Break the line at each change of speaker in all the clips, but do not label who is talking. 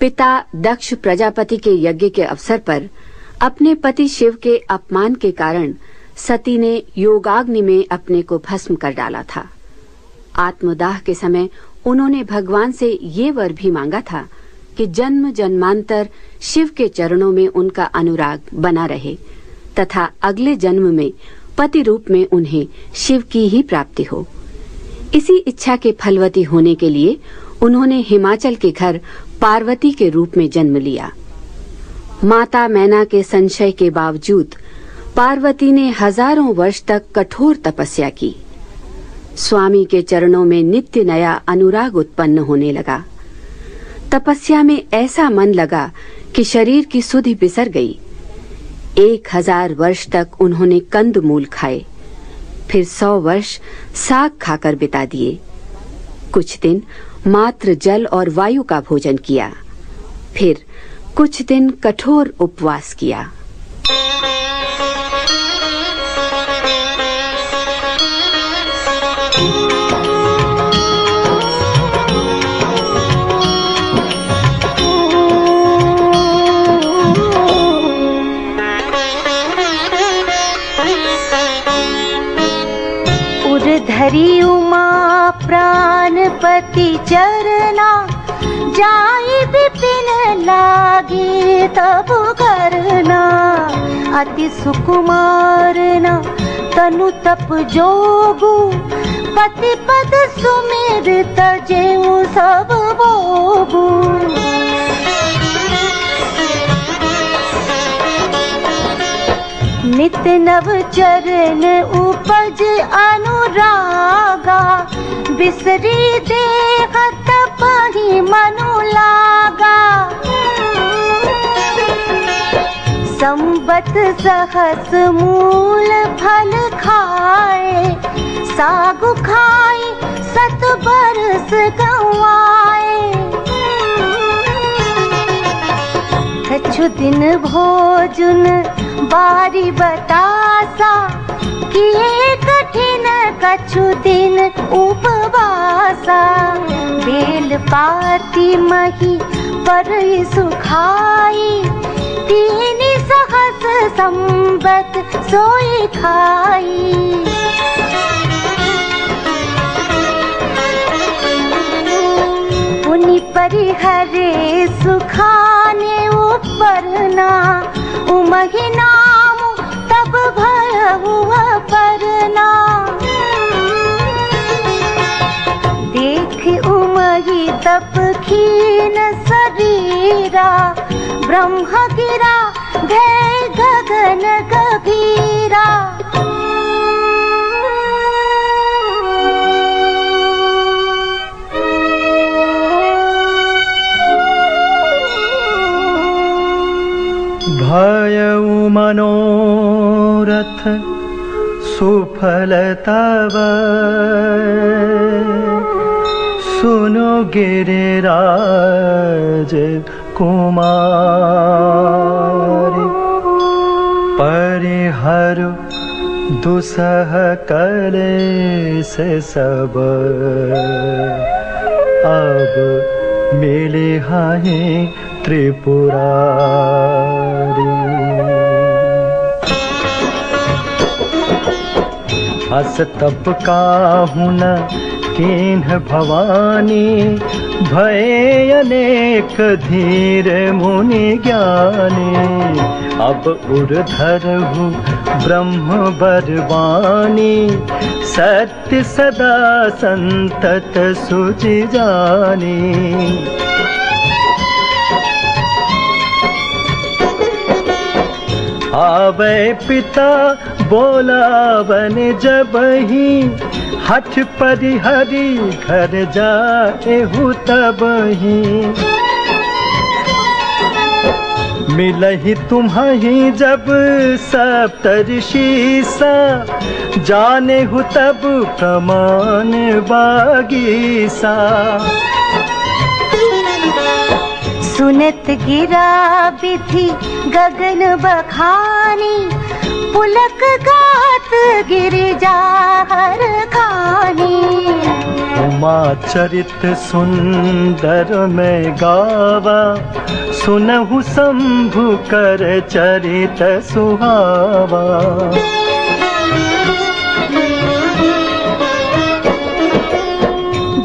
पिता दक्ष प्रजापति के यज्ञ के अवसर पर अपने पति शिव के अपमान के कारण सती ने योगाग्नि में अपने को भस्म कर डाला था। आत्मदाह के समय उन्होंने भगवान से ये वर भी मांगा था कि जन्म जन्मांतर शिव के चरणों में उनका अनुराग बना रहे तथा अगले जन्म में पति रूप में उन्हें शिव की ही प्राप्ति हो। इसी इच्छा के फलवती होने के लिए उन्होंने हिमाचल के घर पार्वती के रूप में जन्म लिया। माता मैना के संशय के बावजूद पार्वती ने हजारों वर्ष तक कठोर तपस्या की। स्वामी के चरणों में नित्य नया अनुराग उत्पन्न होने लगा। तपस्या में ऐसा मन लगा कि शरीर की सुधि बिसर गई। 1000 वर्ष तक उन्होंने कंदमूल खाए, फिर 100 वर्ष साग खाकर बिता दिए। कुछ दिन मात्र जल और वायु का भोजन किया, फिर कुछ दिन कठोर उपवास किया।
धरी उमा प्राणपति चरना, जाई विपिन लागे तब करना। अति सुकुमारना तनु तप जोगु, पति पद सुमेर तजेऊ सब भोगु। नित नव चरण उपज अनुरागा, बिसरी देह तपहि मनु लागा। संबत सहस मूल फल खाए, सागु खाए 7 बरस गंवाए। कछु दिन भोजन बारी बतासा, किए कठिन कछु दिन उपवासा। बेल पाती मही पर सुखाई, 3 सहस संबत सोई खाई। पुनि परिहरे सुखाने उपरना, उमहि नाम तब भयउ अपरना। देख उमहि तप खीन शरीरा, ब्रह्म गिरा भय गगन गभीरा।
भयउ मनोरथ सुफल तव, सुनो गिरिराज कुमारी। परिहरु दुसह कलेस सब, अब मिले हैं त्रिपुरारी। अस तप काहु न कीन्ह भवानी, भय अनेक धीर मुनि ज्ञानी। अब उर्धरहु ब्रह्म बरवानी, सत्य सदा संतत सुचि जानी। आवे पिता बोलावन जबहि, हठ परिहरि घर जाएहु तबहि। मिलहि तुम्हि जब सप्तऋषिसा, जानेहु तब प्रमाण बागीसा।
सुनत गिरा विधि गगन बखानी, पुलक गात गिरिजा हर खानी।
उमा चरित सुंदर में गावा, सुनहु शंभु कर चरित सुहावा।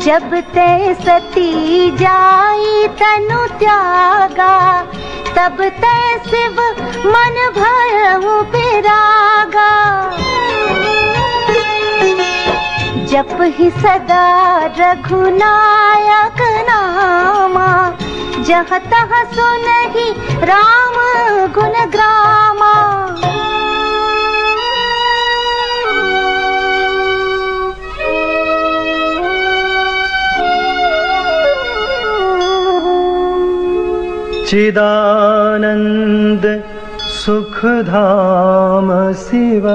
जब ते सती जाई तनु त्यागा, तब ते शिव मन भयउ विरागा। जप ही सदा रघुनायक नामा, जहाँ तहाँ सुनहि राम गुण ग्रामा।
चिदानंद सुख धाम शिव,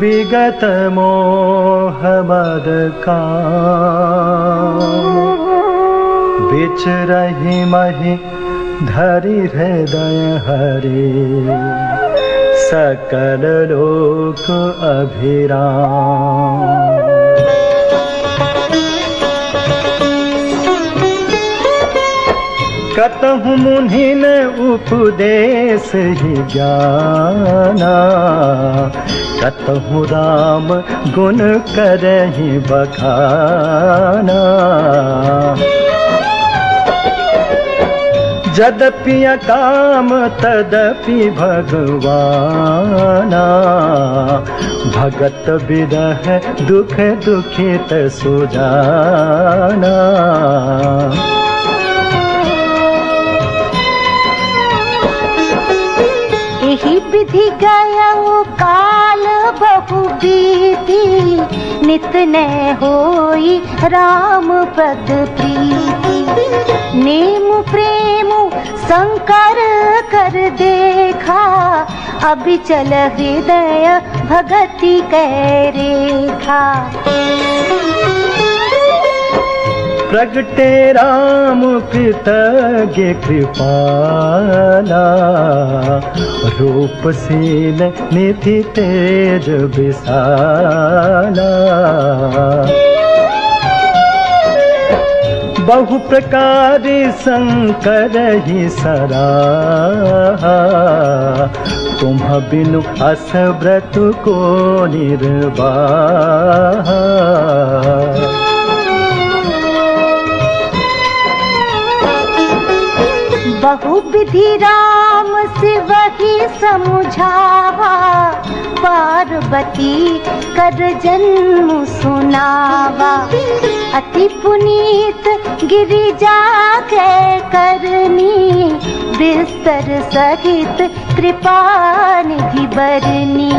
विगत मोह मद काम। विचरहि महि धरि हृदय हरि, सकल लोक अभिराम। कतहु मुनिन उपदेश ही ज्ञाना, कतहु राम गुण करहि बखाना। यद्यपि अकाम तदपि भगवाना, भगत विरह दुख दुखित सुजाना।
यही विधि गयउ काल बहु बीती, नित न होई राम पद प्रीति। नेम प्रेम संकर कर देखा, अभिचल हृदय भगति कै रेखा।
प्रगटे राम कृतज्ञ कृपाला, रूपशील निधि तेज विशाला। बहु प्रकार शंकर ही सराहा, तुम बिनु अस व्रत को निर्वाहा।
बहु विधि राम शिव ही समुझावा, पार्वती कर जन्म सुनावा। अति पुनीत गिरिजा के करनी, बिस्तर सहित कृपा निधि बरनी।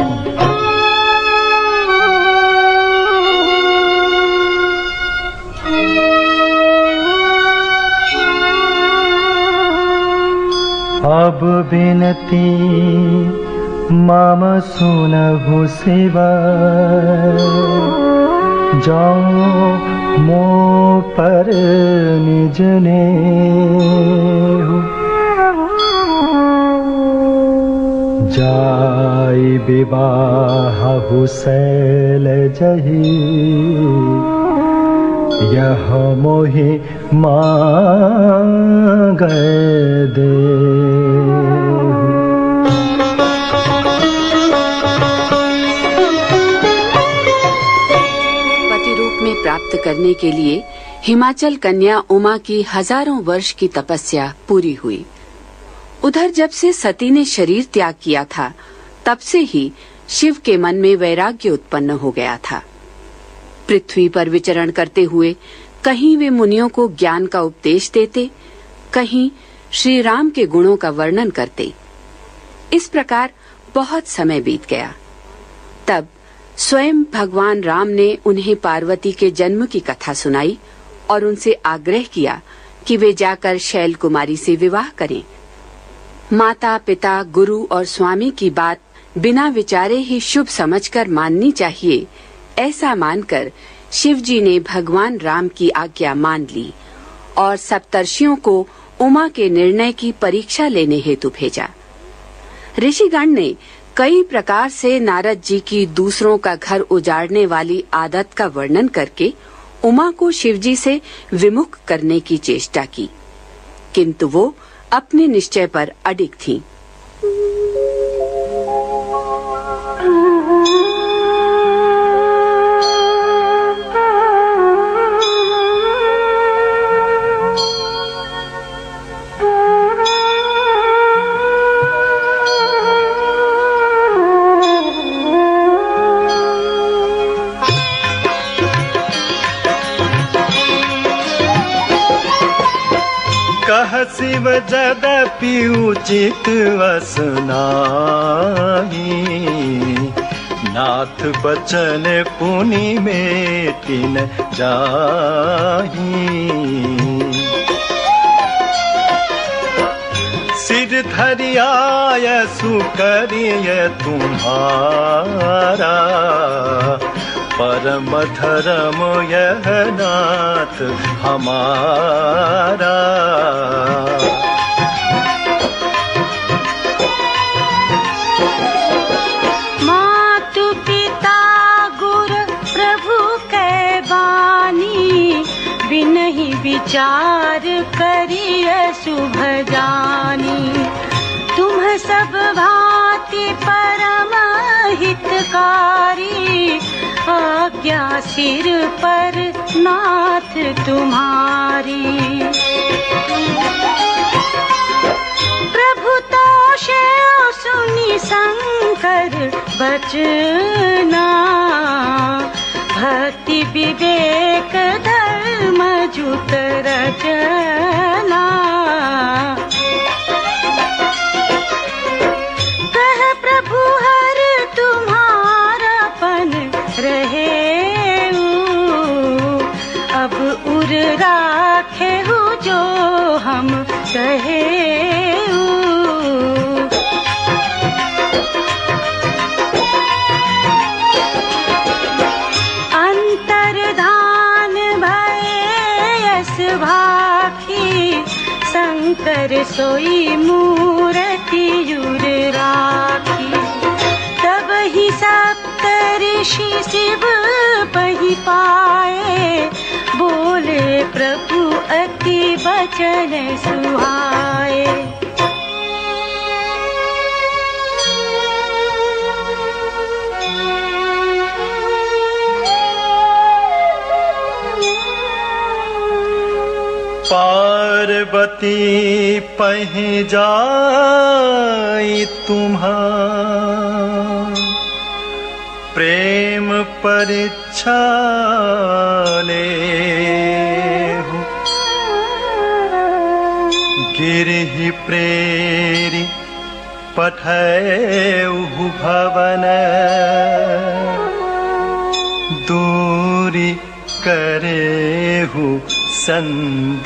अब बिनती मम सुनहु शिव, जाओ मो पर निज नेहु। जाई विवाहु शैलजहि, यह मोहि मांगै देहु।
पति रूप में प्राप्त करने के लिए हिमाचल कन्या उमा की हजारों वर्ष की तपस्या पूरी हुई। उधर जब से सती ने शरीर त्याग किया था, तब से ही शिव के मन में वैराग्य उत्पन्न हो गया था। पृथ्वी पर विचरण करते हुए कहीं वे मुनियों को ज्ञान का उपदेश देते, कहीं श्री राम के गुणों का वर्णन करते। इस प्रकार बहुत समय बीत गया। तब स्वयं भगवान राम ने उन्हें पार्वती के जन्म की कथा सुनाई और उनसे आग्रह किया कि वे जाकर शैल कुमारी से विवाह करें। माता पिता गुरु और स्वामी की बात बिना विचारे ही शुभ समझकर माननी चाहिए, ऐसा मानकर शिवजी ने भगवान राम की आज्ञा मान ली और सप्तर्षियों को उमा के निर्णय की परीक्षा लेने हेतु भेजा। ऋषिगण ने कई प्रकार से नारद जी की दूसरों का घर उजाड़ने वाली आदत का वर्णन करके उमा को शिवजी से विमुख करने की चेष्टा की, किंतु वो अपने निश्चय पर अडिग थीं।
कह शिव जदपि उचित असनाही, नाथ बचन पुनि मेटि न जाही। सिर धरियाय सुकरिय तुम्हारा, परम धर्म यह नाथ हमारा।
मातु पिता गुर प्रभु कै बानी, बिनहि विचार करिय शुभ जानी। तुम सब भांति परम हितकारी, आज्ञा सिर पर नाथ तुम्हारी। प्रभु तोषे सुनी शंकर बचना, भक्ति विवेक धर्म जुत रचना। कह प्रभु हर तुम्हारापन रहे, अब उर राखे हो जो हम कहे। अंतर्धान भयस भाखी, शंकर सोई मूर्ति युर राखी। तब ही सप्तऋषि शिव पहि पाए, बोले प्रभु अति बचन सुहाए।
पार्वती पहि जाई तुम्हार, प्रेम परीक्षा लेहु। गिरहि प्रेरि पठैहु भवन, दूरी करेहु संदेहु।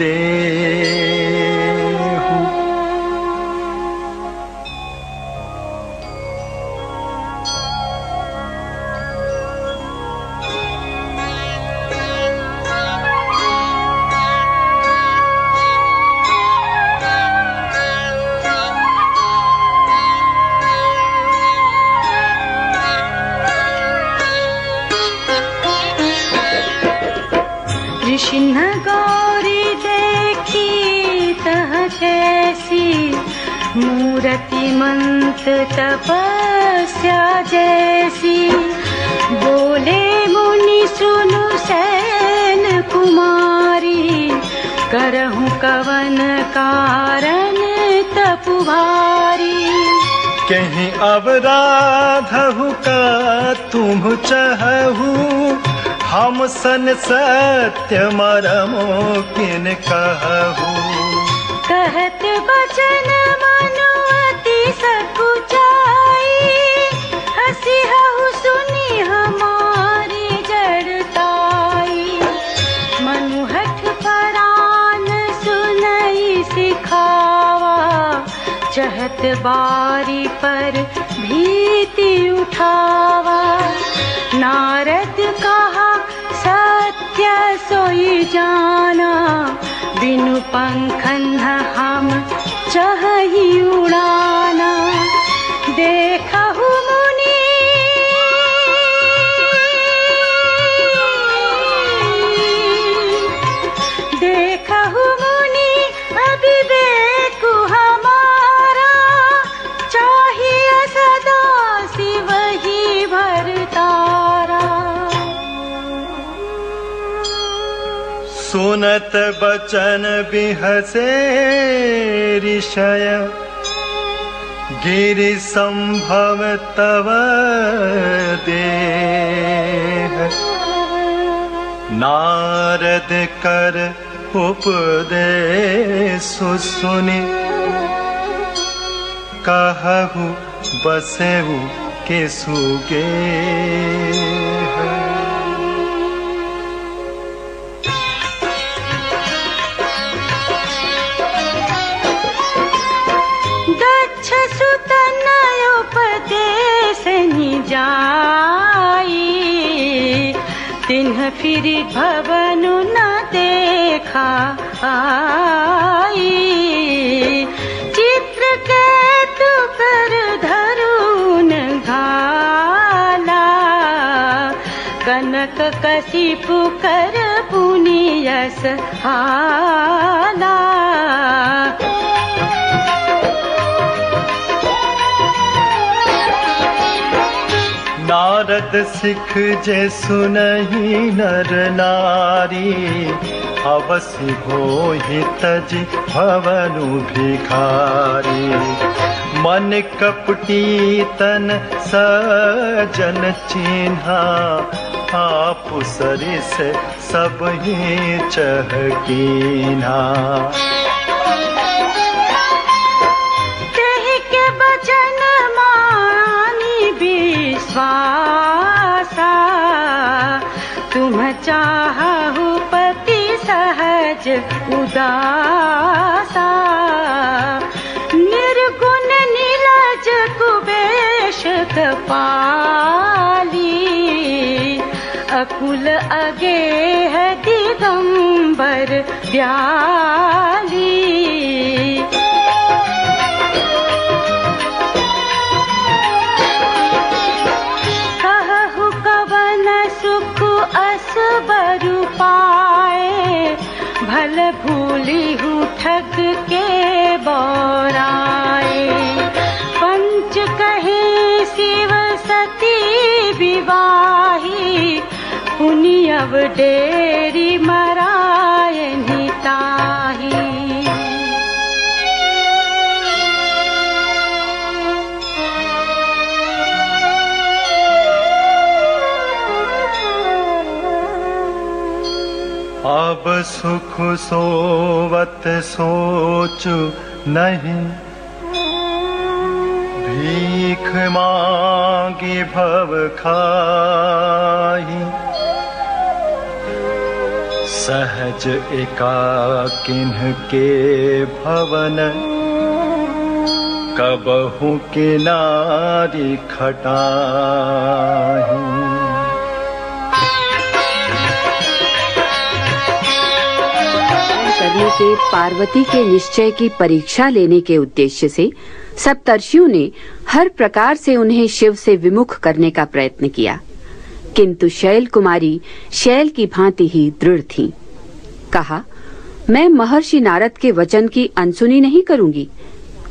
कृष्ण गौरी देखी तह कैसी, मूरति मंत तपस्या जैसी। बोले मुनि सुनु सैन कुमारी, करहु कवन कारण तपु भारी।
कहीं अवराधहु का तुम चाहु, हम सन सत्य मरमो किन कहू।
कहत बचन मनुअति सकुचाई, हसी हहु सुनी हमारी जड़ताई। मनुहठ परान सुनई सिखावा, चहत बारी पर भीति उठावा। नारद कहा सत्य सोई जाना, बिनु पंखन हम चाहि उड़ाना। देखहु
सुनत बचन बिहसे ऋषय, गिरि संभव तव देह। नारद कर उपदेश सुनि, कहु बसेहु केसुगे।
दक्ष सुत उपदेश निजाई, तिन्ह फिरि भवनु न देखा आई। चित्रकेतु कर धरुन घाला, कनक कशिपु कर पुनि यश हाला।
नारद सिख जे सुनहि नर नारी, अवसि होहि तजि भवनु भिखारी। मन कपटी तन सजन चिन्हा, आप सरिस सबहि चहकीन्हा।
विश्वासा, तुम चाहु पति सहज उदासा। निर्गुण नीलज कुबेश कपाली, अकुल अगेह दिगंबर ब्याली। असबरु पाए, भल भूली हूँ ठग के बौराए। पंच कहे शिव सती विवाही, पुनि अब डेरी मराय निताही।
अब सुख सोवत सोचु नहीं, भीख मांगी भव खाही। सहज एकाकिन्ह के भवन, कबहु किनारी खटाही।
करने के पार्वती के निश्चय की परीक्षा लेने के उद्देश्य से सप्तर्षियों ने हर प्रकार से उन्हें शिव से विमुख करने का प्रयत्न किया, किंतु शैल कुमारी शैल की भांति ही दृढ़ थीं। कहा, मैं महर्षि नारद के वचन की अनसुनी नहीं करूंगी,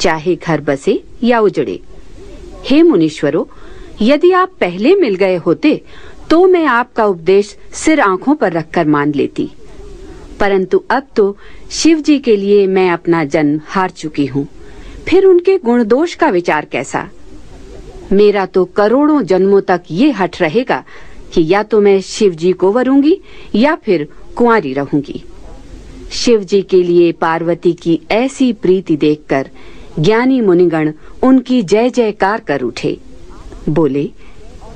चाहे घर बसे या उजड़े। हे मुनीश्वरों, यदि आप पहले मिल गए होते तो मैं आपका उपदेश सिर आंखों पर रखकर मान लेती, परंतु अब तो शिव जी के लिए मैं अपना जन्म हार चुकी हूँ, फिर उनके गुण दोष का विचार कैसा। मेरा तो करोड़ों जन्मों तक ये हठ रहेगा कि या तो मैं शिव जी को वरूंगी या फिर कुंवारी रहूंगी। शिव जी के लिए पार्वती की ऐसी प्रीति देखकर ज्ञानी मुनिगण उनकी जय जयकार कर उठे। बोले,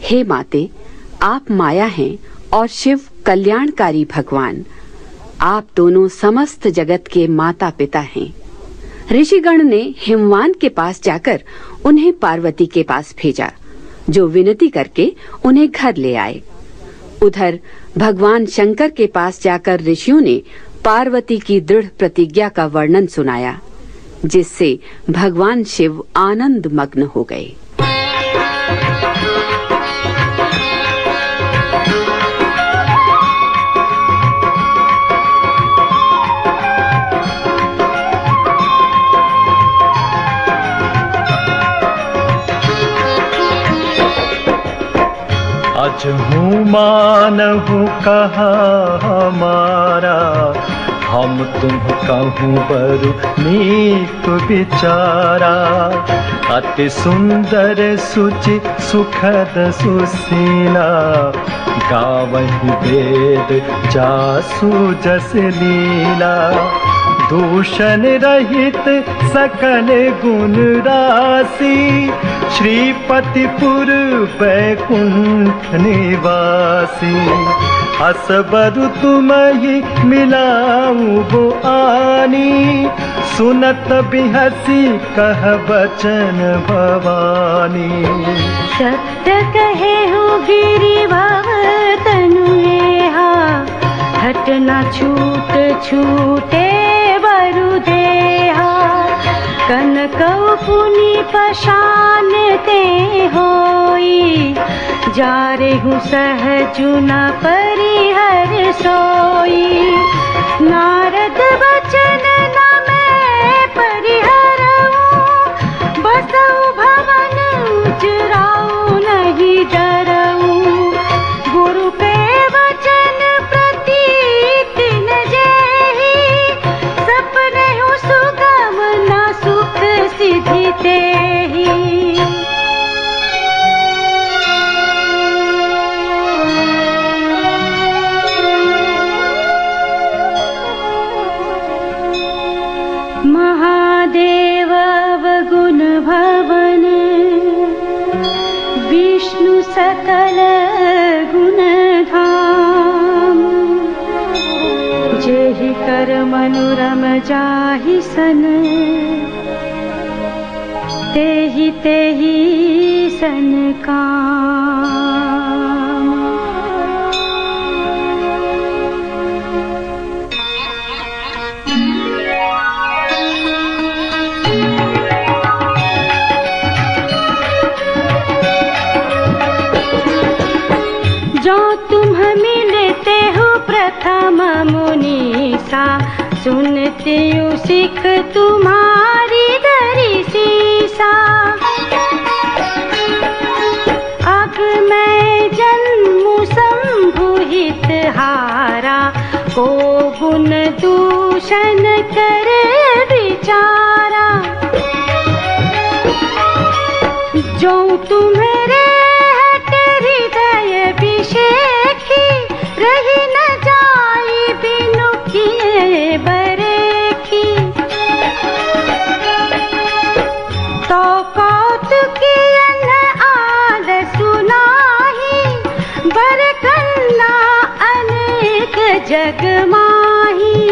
हे माते, आप माया हैं और शिव कल्याणकारी भगवान। आप दोनों समस्त जगत के माता पिता हैं। ऋषिगण ने हिमवान के पास जाकर उन्हें पार्वती के पास भेजा, जो विनती करके उन्हें घर ले आए। उधर भगवान शंकर के पास जाकर ऋषियों ने पार्वती की दृढ़ प्रतिज्ञा का वर्णन सुनाया, जिससे भगवान शिव आनंद मग्न हो गए।
आज हूँ मानहु कहा हमारा, हम तुम कहूँ बरु नीक विचारा। अति सुंदर सुचि सुखद सुशीला, गावहि वेद जासु जस लीला। दूषण रहित सकल गुण राशि, श्रीपतिपुर बैकुंठ निवासी। असबरु तुम्हि मिलाऊं वो आनी, सुनत बिहसी कह बचन भवानी।
सत्य कहे हो गिरिभव तनु एहा, हट न छूट छूटे बरु देहा। कनकौ पुनि पशान ते होई, जारेहु सहजु न परिहर सोई। नारद वचन न मैं परिहरऊं, बसऊ भवन उजराऊ नहीं डरऊं। गुरु के वचन प्रति तिन जेहि, सपने हूँ सुगम न सुख सिद्धि तेहि। महादेव अवगुण भवन, विष्णु सकल गुण धाम। जेहि कर मनुरम जाहि सन, तेहि तेहि सन काम। जो तुम मिलते हो प्रथम मुनीसा, सुनती हूँ सिख तुम्हारी दरी सीसा। अब मैं जन्मू संभुहित हारा, को गुण दूषण कर विचारा। जो तुम्हारे हृदय विषेखी, रही न जाई बिनु किए बरेखी। तो कौतुकियन आद सुनाही, बर कन्ना अनेक जग माही।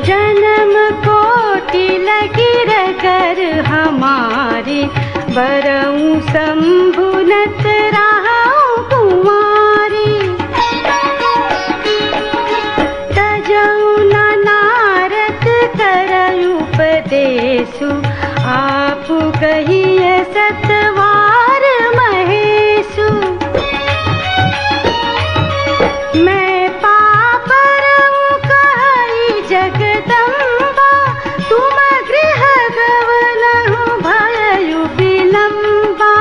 जन्म कोटि लगी रगर हमारी, बरऊं संभुनत राहूं कुमारी। तजऊं न नारद करऊं उपदेशु, आप कहिए सतवार महेशु। मैं पापरऊं कहि जगदम्बा, तुम गृह गवनहु भयउ विलंबा।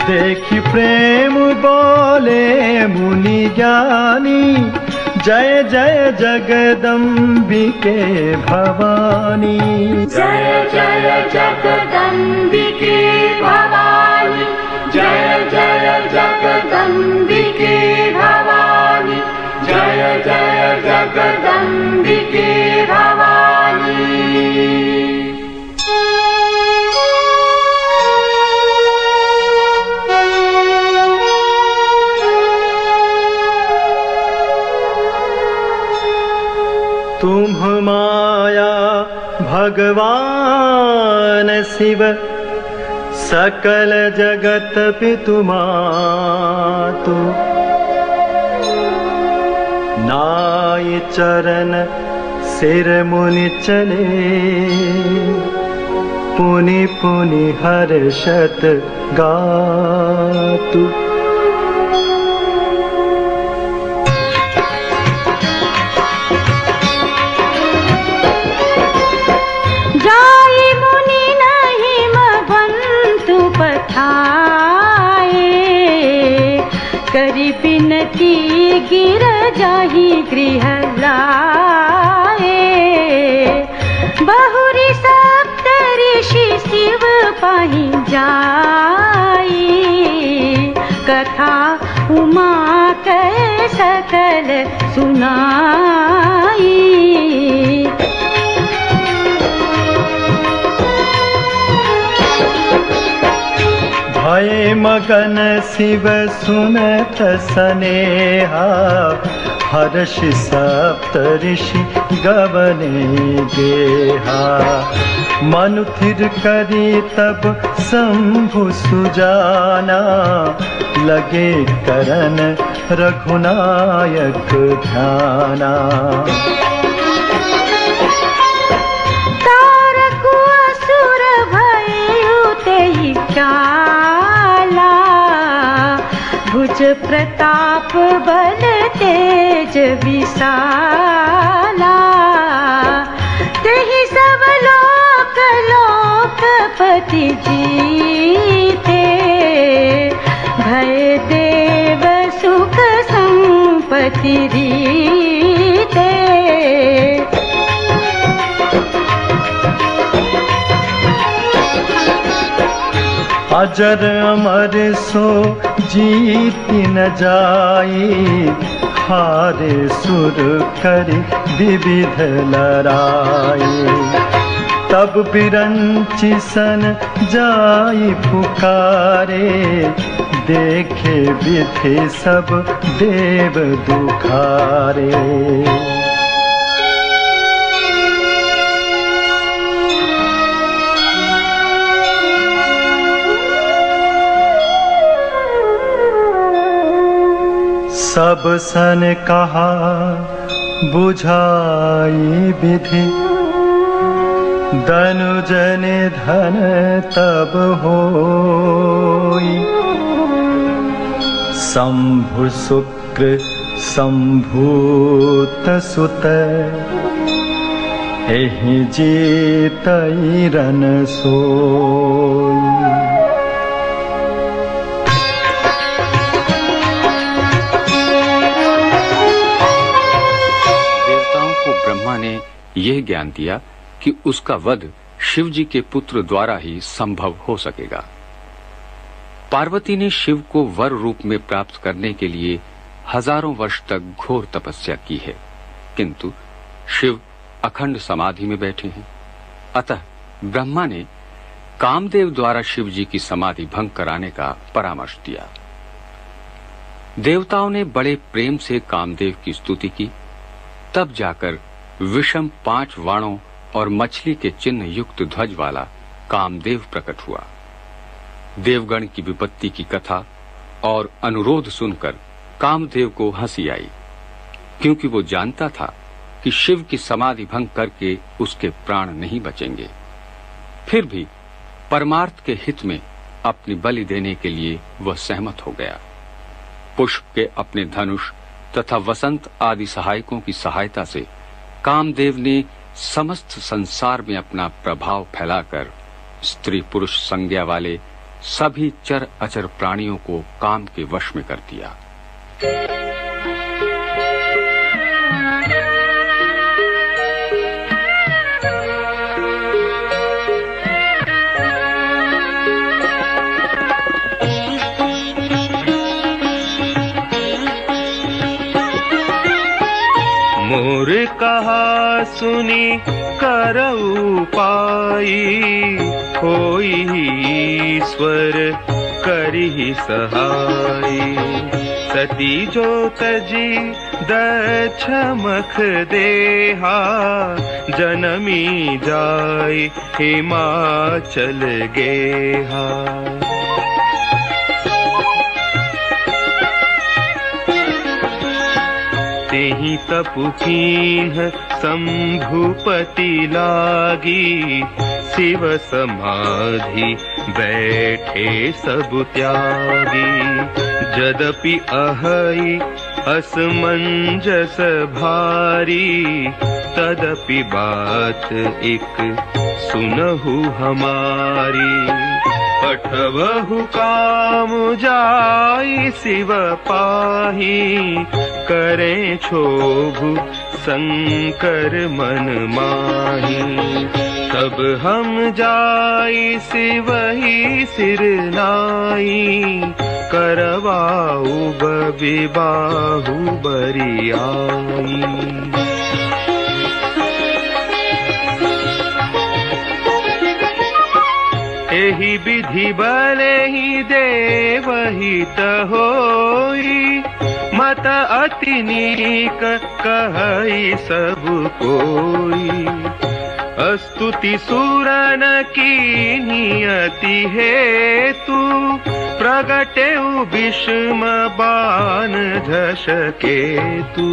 देखि प्रेम बोले मुनि ज्ञानी, जय जय जगदम्बिके भवानी।
जय जय जगदम्बिके भवानी, जय जय जगदम्बिके भवानी, जय जय जगदम्बिके भवानी।
तुम माया भगवान शिव, सकल जगत पितु मातु। नाई चरण सिर मुनि चले, पुनि पुनि हर्षत गातु।
जाई मुनि नहीं मगन करी बिनती गिर जाहि गृह लाए। बहुरी सप्त ऋषि शिव पाहि जाई, कथा उमा कह सकल सुनाई।
भय मगन शिव सुनत सनेहा, हर्षि सप्त ऋषि गवने गेहा। मनु थिर करी तब शंभु सुजाना, लगे करन रघुनायक ध्याना।
तारक असुर भयउ तेहि काला, भुज प्रताप बल तेज विशाला। तेहि सब लोक लोकपति जीते, भय देव सुख संपत्ति रीते।
अजर अमर सो जीति न जाई, हारे सुर करि विविध लड़ाई। तब बिरंचि सन जाई पुकारे, देखे विधि सब देव दुखारे। सब सन कहा बुझाई विधि, दनुजन धन तब होई। शंभु शुक्र शंभूत सुत, एहि जीतई रन सोई।
ने यह ज्ञान दिया कि उसका वध शिव जी के पुत्र द्वारा ही संभव हो सकेगा। पार्वती ने शिव को वर रूप में प्राप्त करने के लिए हजारों वर्ष तक घोर तपस्या की है, किंतु शिव अखंड समाधि में बैठे हैं। अतः ब्रह्मा ने कामदेव द्वारा शिव जी की समाधि भंग कराने का परामर्श दिया। देवताओं ने बड़े प्रेम से कामदेव की स्तुति की। तब जाकर विषम 5 वाणों और मछली के चिन्ह युक्त ध्वज वाला कामदेव प्रकट हुआ। देवगण की विपत्ति की कथा और अनुरोध सुनकर कामदेव को हंसी आई, क्योंकि वो जानता था कि शिव की समाधि भंग करके उसके प्राण नहीं बचेंगे। फिर भी परमार्थ के हित में अपनी बलि देने के लिए वह सहमत हो गया। पुष्प के अपने धनुष तथा वसंत आदि सहायकों की सहायता से कामदेव ने समस्त संसार में अपना प्रभाव फैलाकर स्त्री पुरुष संज्ञा वाले सभी चर अचर प्राणियों को काम के वश में कर दिया।
मोर कहा सुनी करऊ पाई, होई ईश्वर करिहि सहाई। सती जो तजी दक्ष मख देहा, जनमी जाय हिमाचल गेहा। तेहि तपु कीन्ह शंभुपति लागी, शिव समाधि बैठे सब त्यागी। यद्यपि अहै असमंजस भारी, तदपि बात एक सुनहु हमारी। पठबहु काम जाई शिव पाही, करें क्षोभु शंकर मन माही। तब हम जाई शिव ही सिर नाई, करवाऊ विबाहु बरियाई। एहि विधि बले ही देवहित होई, मत अति नीक कहई सब कोई। स्तुति सुरन की नियति हेतु, प्रगटेउ विषम बाण झषकेतु।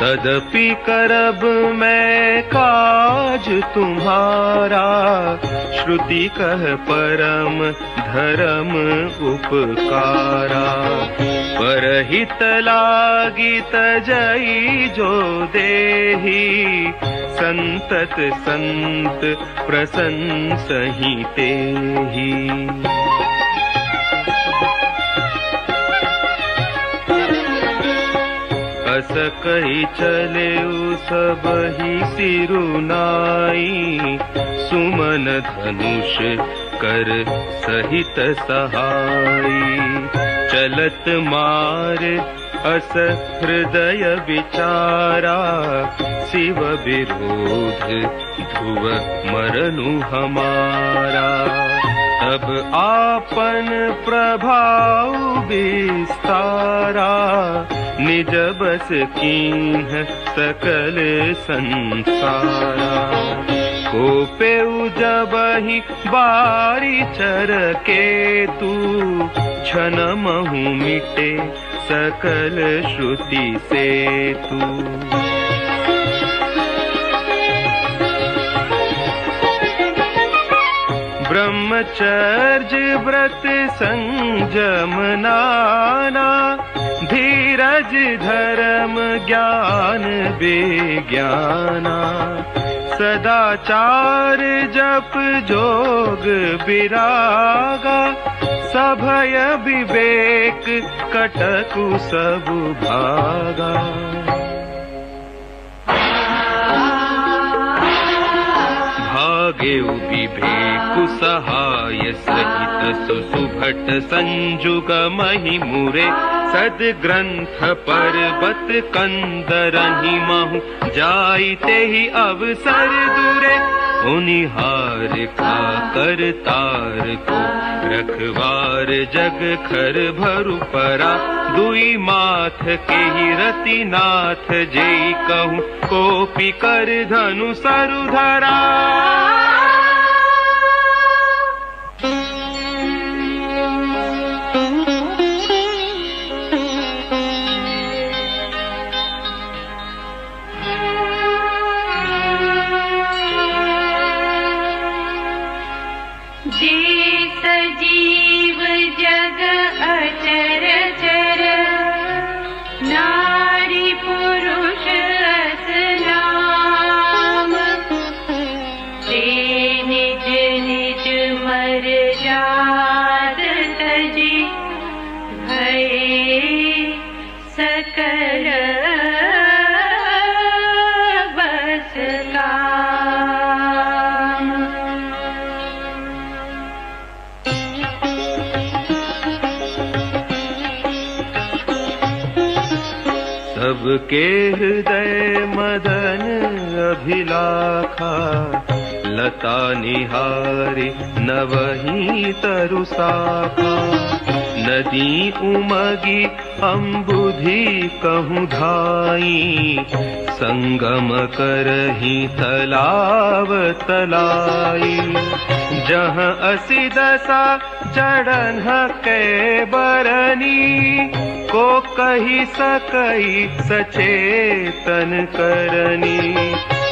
तदपि करब मैं काज तुम्हारा, श्रुति कह परम धर्म उपकारा। परहित लागी तजई जो देही, संतत संत प्रशंसहि तेहि। अस कही चलेउ सब ही सिरुनाई, सुमन धनुष कर सहित सहाई। चलत मार अस हृदय विचारा, शिव विरोध ध्रुव मरनु हमारा। तब आपन प्रभाव विस्तारा, निज बस कीन्ह सकल संसारा। कोपेउ जबहि बारी चर केतु, क्षण महु मिटे सकल श्रुति सेतु। ब्रह्मचर्य व्रत संयम नाना, धीरज धर्म ज्ञान विज्ञाना। सदाचार जप जोग विरागा, सभय विवेक कटकु सब भागा। भागेउ विवेकु सहाय सहित, सुसुभट संजुग महि मुरे। सद्ग्रंथ पर्वत कंदरहि महु, जाइते ही अवसर दूरे। उनिहार का करतार को, रखवार जग खर भरु परा। दुई माथ के ही रति नाथ, जेई कहूँ कोपी कर धनु सरु धरा।
सजीव जग अचर चर, नारी पुरुष अस नाम।
सबके हृदय मदन अभिलाखा, लता निहारे नवही तरु शाखा। नदी उमगी अम्बुधि कहूँ धाई, संगम करही तलाव तलाई। जहाँ असी दशा चढ़न के बरनी, को कही सकई सचेतन करनी।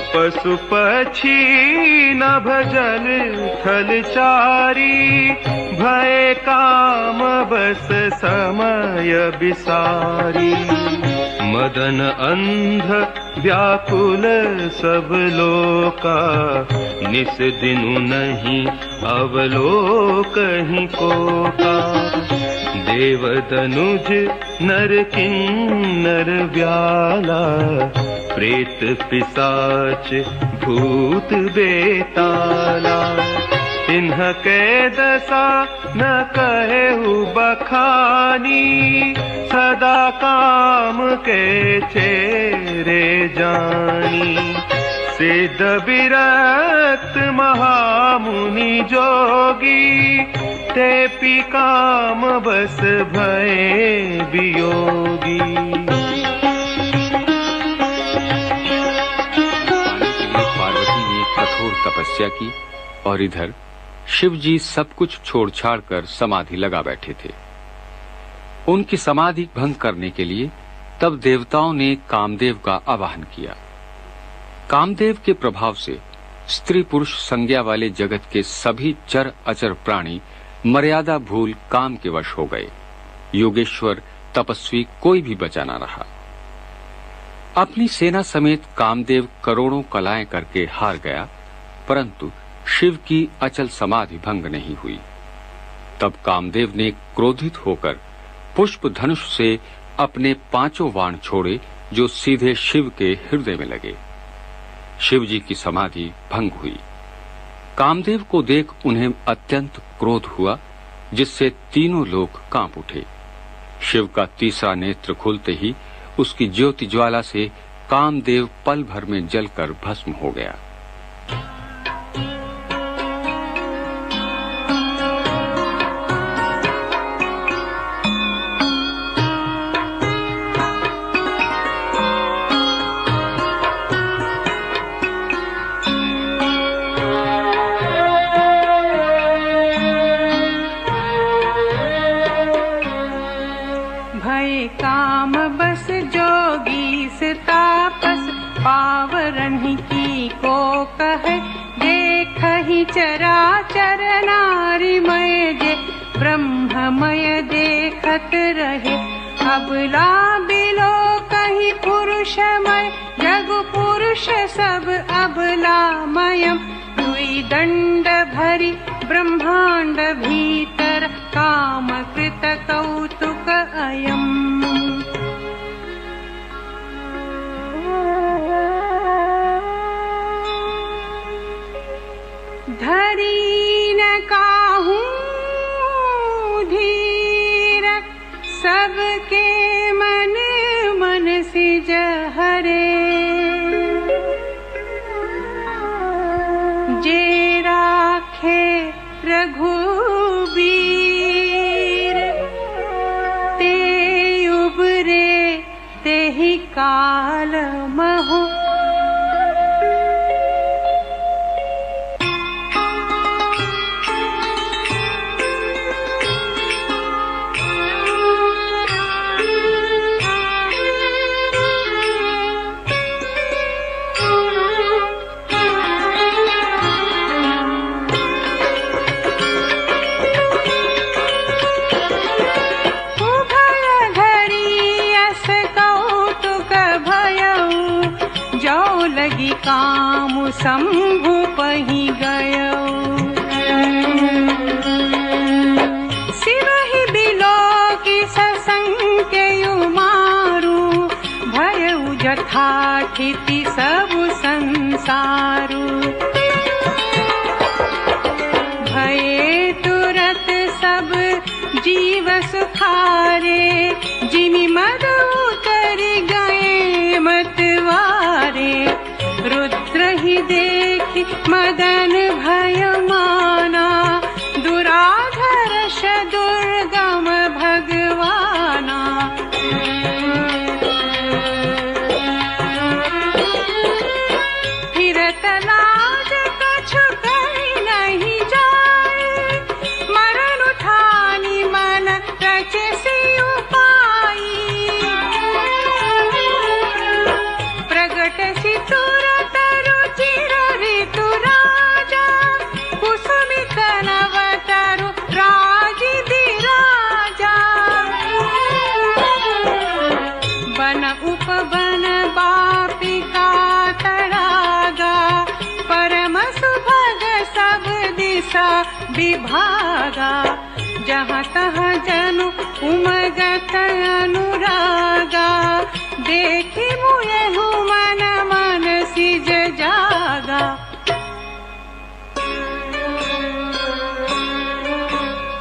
पशु पक्षी नभ जल थल चारी, भय काम बस समय विसारी। मदन अंध व्याकुल सब लोका, निस दिनु नहीं अवलोकहि कोका। देव दनुज नर किन्नर व्याला, प्रेत पिशाच भूत बेताला। इन्ह के दशा न कहेहु बखानी, सदा काम के चेरे जानी। सिद्ध विरक्त महामुनि जोगी, ते पी काम बस भय वियोगी।
पार्वती ने कठोर तपस्या की और इधर शिव जी सब कुछ छोड़ छाड़ कर समाधि लगा बैठे थे। उनकी समाधि भंग करने के लिए तब देवताओं ने कामदेव का आवाहन किया। कामदेव के प्रभाव से स्त्री पुरुष संज्ञा वाले जगत के सभी चर अचर प्राणी मर्यादा भूल काम के वश हो गए। योगेश्वर तपस्वी कोई भी बचा न रहा। अपनी सेना समेत कामदेव करोड़ों कलाएं करके हार गया, परंतु शिव की अचल समाधि भंग नहीं हुई। तब कामदेव ने क्रोधित होकर पुष्प धनुष से अपने 5 बाण छोड़े, जो सीधे शिव के हृदय में लगे। शिव जी की समाधि भंग हुई। कामदेव को देख उन्हें अत्यंत क्रोध हुआ, जिससे तीनों लोग कांप उठे। शिव का तीसरा नेत्र खुलते ही उसकी ज्योति ज्वाला से कामदेव पल भर में जलकर भस्म हो गया।
काम बस जोगी से तापस, पावरन की को कहे। देखहि चराचर नारीमय, जे ब्रह्ममय देखत रहे। अबला बिलो कहीं पुरुषमय, जग पुरुष सब अबलामयम्। दुई दंड भरी ब्रह्मांड भीतर, काम कृत कौतुक अयम्। धरी न काहूं धीर, सबके मन मन सिज हरे। जे राखे रघुबीर, ते उबरे तेहि काल महु। लगी काम शंभु पही गयो। शिव ही बिलो की ससंख्यु मारू, भयउ जथाथिति सब संसारू। भये तुरत सब जीव सुखारे, जिमि मद उतर गए द्वारे। रुद्र ही देखी मदन भय माना, दुराधर्ष दुर्गम भगवाना। फिरत लाज कछु कहि नहीं जाए, मरण उठानी मन रचे सी उपाई। प्रगट सी तुरत रुचिर ऋतु राजा, कुसुमित नवतरु राजिदि राजा। बन उपवन बापिका तड़ागा, परम सुभग सब दिशा विभागा। जहाँ तहाँ जनु उमगत अनुरागा, देखी मुयहु मन मन सिज जागा।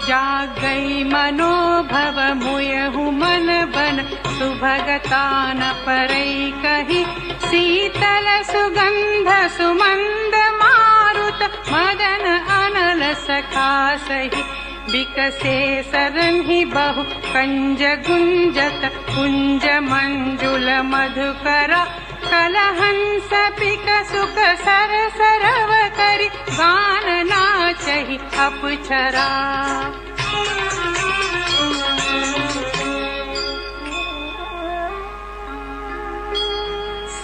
जाग गई मनोभव मुयहु मन बन, सुभगतान परई कही शीतल सुगंध सुमंद मारुत। मदन अनल सखा सही, बिकसे सरन्हि बहु कंज गुंजत। कुंज मंजुल मधुकर कलहंस पिक सुख सर सरव करि, गान नाचहि अपचरा।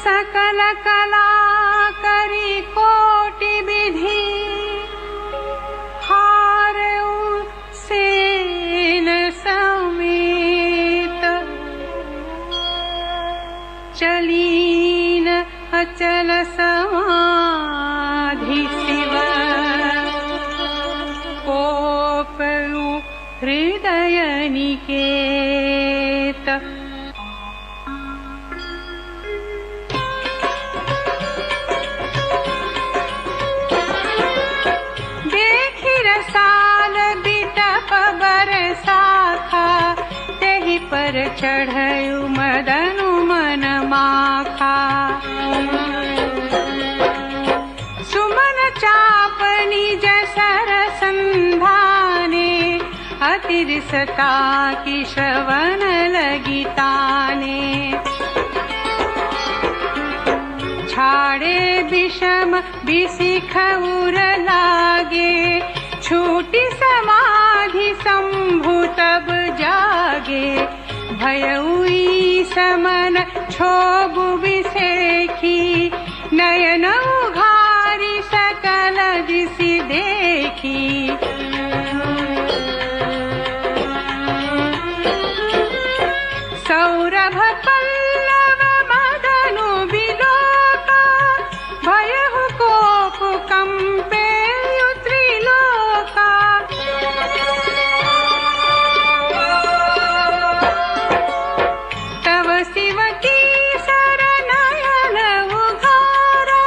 सकल कला करी कोटि विधि, हारऊ सेन समेत। चलीन अचल समाधि शिव, कोपयु हृदय निकेत। देखि रसाल बिटप बरसाखा, तेहि पर चढ़यु मदनु मन माखा। सुमन चाप निज सर संधाने, अतिरिसता की श्रवण लगी ताने। छाड़े विषम बिसिख उर लागे, छूटी समाधि शंभु तब जागे। भयउई समन क्षोभु विसेखी, नयन उघारी सकल दिशि देखी। सौरभ पल्लव मदनु विलोका, भयहु कोप कंपेयु त्रिलोका। तव शिव की शरणयन उघारा,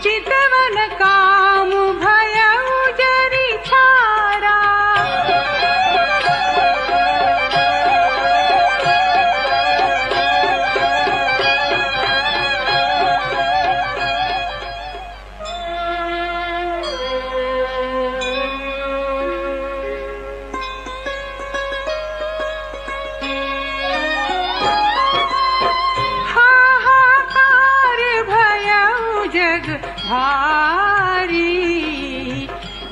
चितवन कामु भयउ जरि छारा। हाहाकार भयउ जग भारी,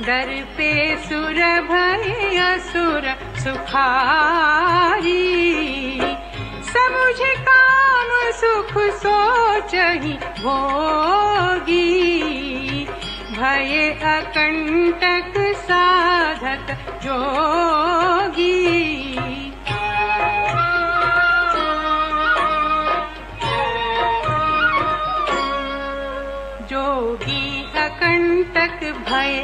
दर पे सुर भय असुर सुखारी। समुझ काम सुख सोचहि भोगी, भय अकंटक साधक जोगी। जोगी अकंटक भय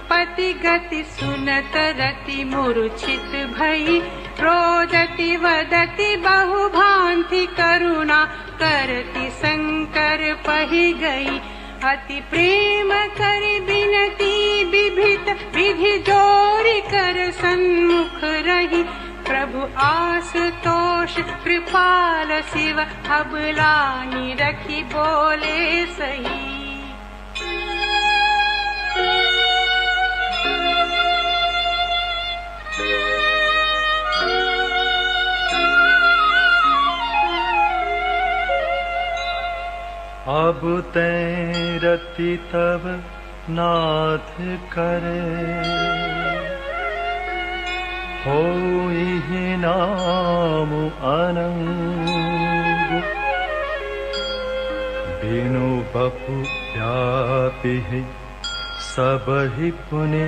पति गति सुनत रति मूर्छित भई। रोदति वदति बहु भांति करुणा करति शंकर पहि गई। अति प्रेम करि बिनती विभित विधि जोरि कर सन्मुख रही। प्रभु आशुतोष कृपाल शिव अबलानी रखी बोले सही।
अब तैं रति तब नाथ करे, होई नाम अनंग। बिनु बपु व्यापी सबहि पुनि,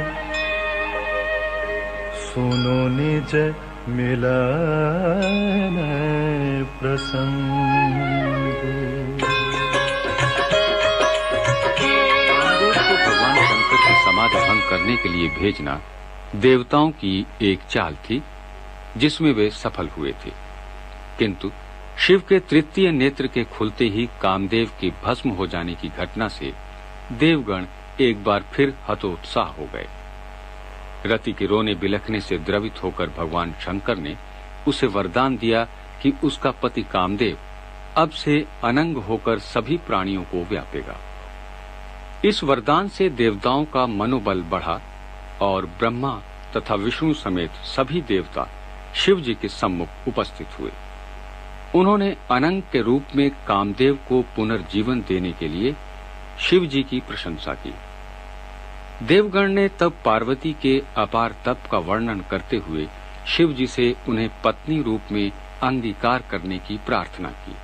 सुनो निज मिलन प्रसंग।
समाधि भंग करने के लिए भेजना देवताओं की एक चाल थी, जिसमें वे सफल हुए थे। किंतु शिव के तृतीय नेत्र के खुलते ही कामदेव के भस्म हो जाने की घटना से देवगण एक बार फिर हतोत्साह हो गए। रति के रोने बिलखने से द्रवित होकर भगवान शंकर ने उसे वरदान दिया कि उसका पति कामदेव अब से अनंग होकर सभी प्राणियों को व्यापेगा। इस वरदान से देवताओं का मनोबल बढ़ा और ब्रह्मा तथा विष्णु समेत सभी देवता शिव जी के सम्मुख उपस्थित हुए। उन्होंने अनंग के रूप में कामदेव को पुनर्जीवन देने के लिए शिव जी की प्रशंसा की। देवगण ने तब पार्वती के अपार तप का वर्णन करते हुए शिव जी से उन्हें पत्नी रूप में अंगीकार करने की प्रार्थना की।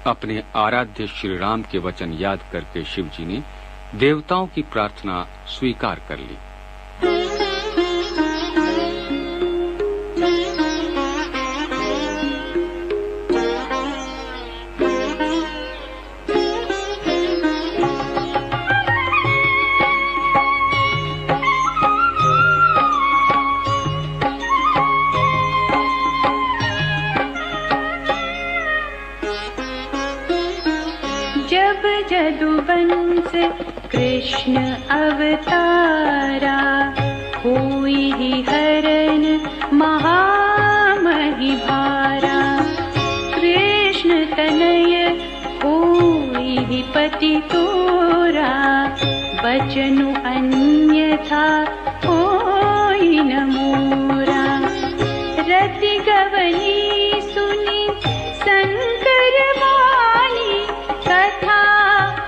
अपने आराध्य श्री राम के वचन याद करके शिव जी ने देवताओं की प्रार्थना स्वीकार कर ली।
जब जदुवंश कृष्ण अवतारा, हुई ही हरण महामहि भारा। कृष्ण तनय हुई ही पति तोरा, बचनु अन्यथा होई न मोरा। रति गवनी सुनी शंकर वाणी, कथा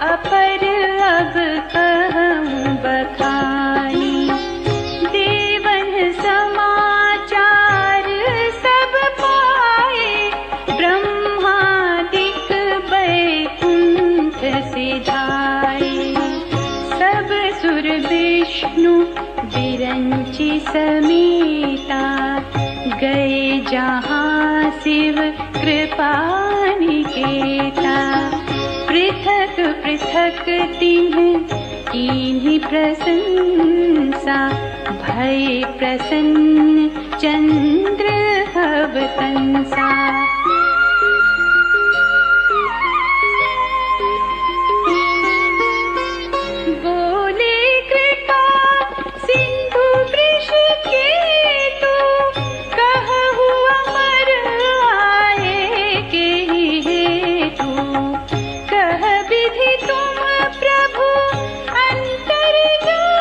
अपर अब कहूँ बखानी। देवन समाचार सब पाए, ब्रह्मादिक बैकुंठ से जाए। सब सुर विष्णु बिरंची समेता, गए जहाँ शिव कृपा निकेता। पृथक पृथक तिन्हि प्रशंसा, भय प्रसन्न चंद्र अवतंसा। बोले कृपा सिंधु वृष केतु, कहु अमर आए के हेतु। कह विधि तुम प्रभु अंतर्यामी,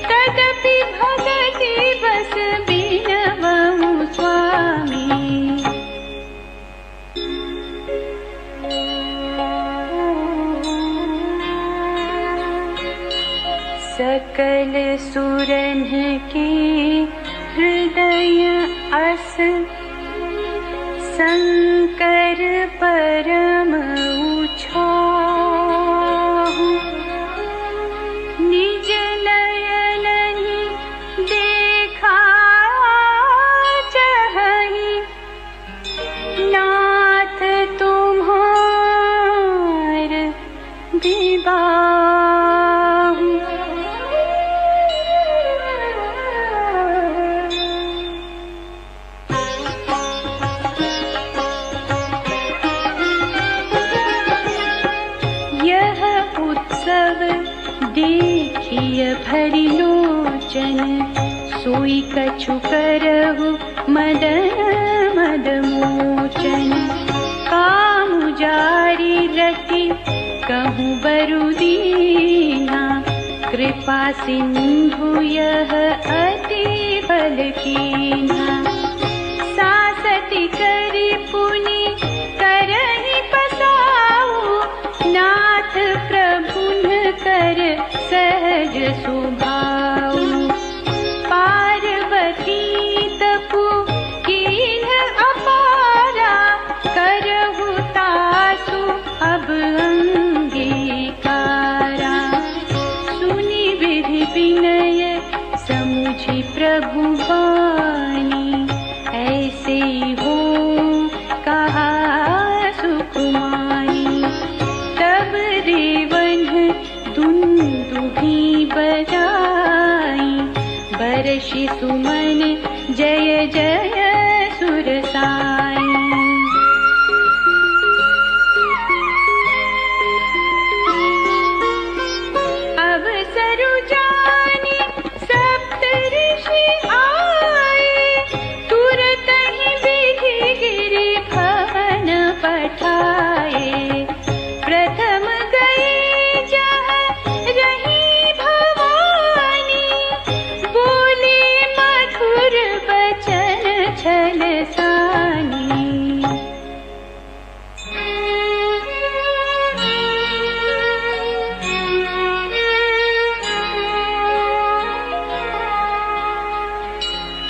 तदपि भगति बस बिनवहु स्वामी। सकल सुरन के हृदय अस, शंकर परम उछाहु। निज नयनहि देखा चहहि, नाथ तुम्हार विबाहु। देखिय भरि लोचन, सोई कछु करहु मदन मद मोचन। काम जारी रखी कहूँ बरु दीना, कृपा सिंधु यह अति बल कीना। सासति करी पुनि करहि पसाऊ, नाथ प्रभुन कर सहज सुभाऊ। पार्वती तपु कीन अपारा, करहु तासु अब अंगीकारा। सुनि विधि विनय समुझि प्रभु वाणी, ऐसे हो कहा सुकुमारी। तब देवन दुंदुभि बजाई, बरषि सुमन जय जय सुरसाई। अवसरु जानी सप्त ऋषि आए, तुरत ही विधि गिरि भवन पठाए। प्रथम गए जहाँ रही भवानी, बोले मधुर बचन छल सानी।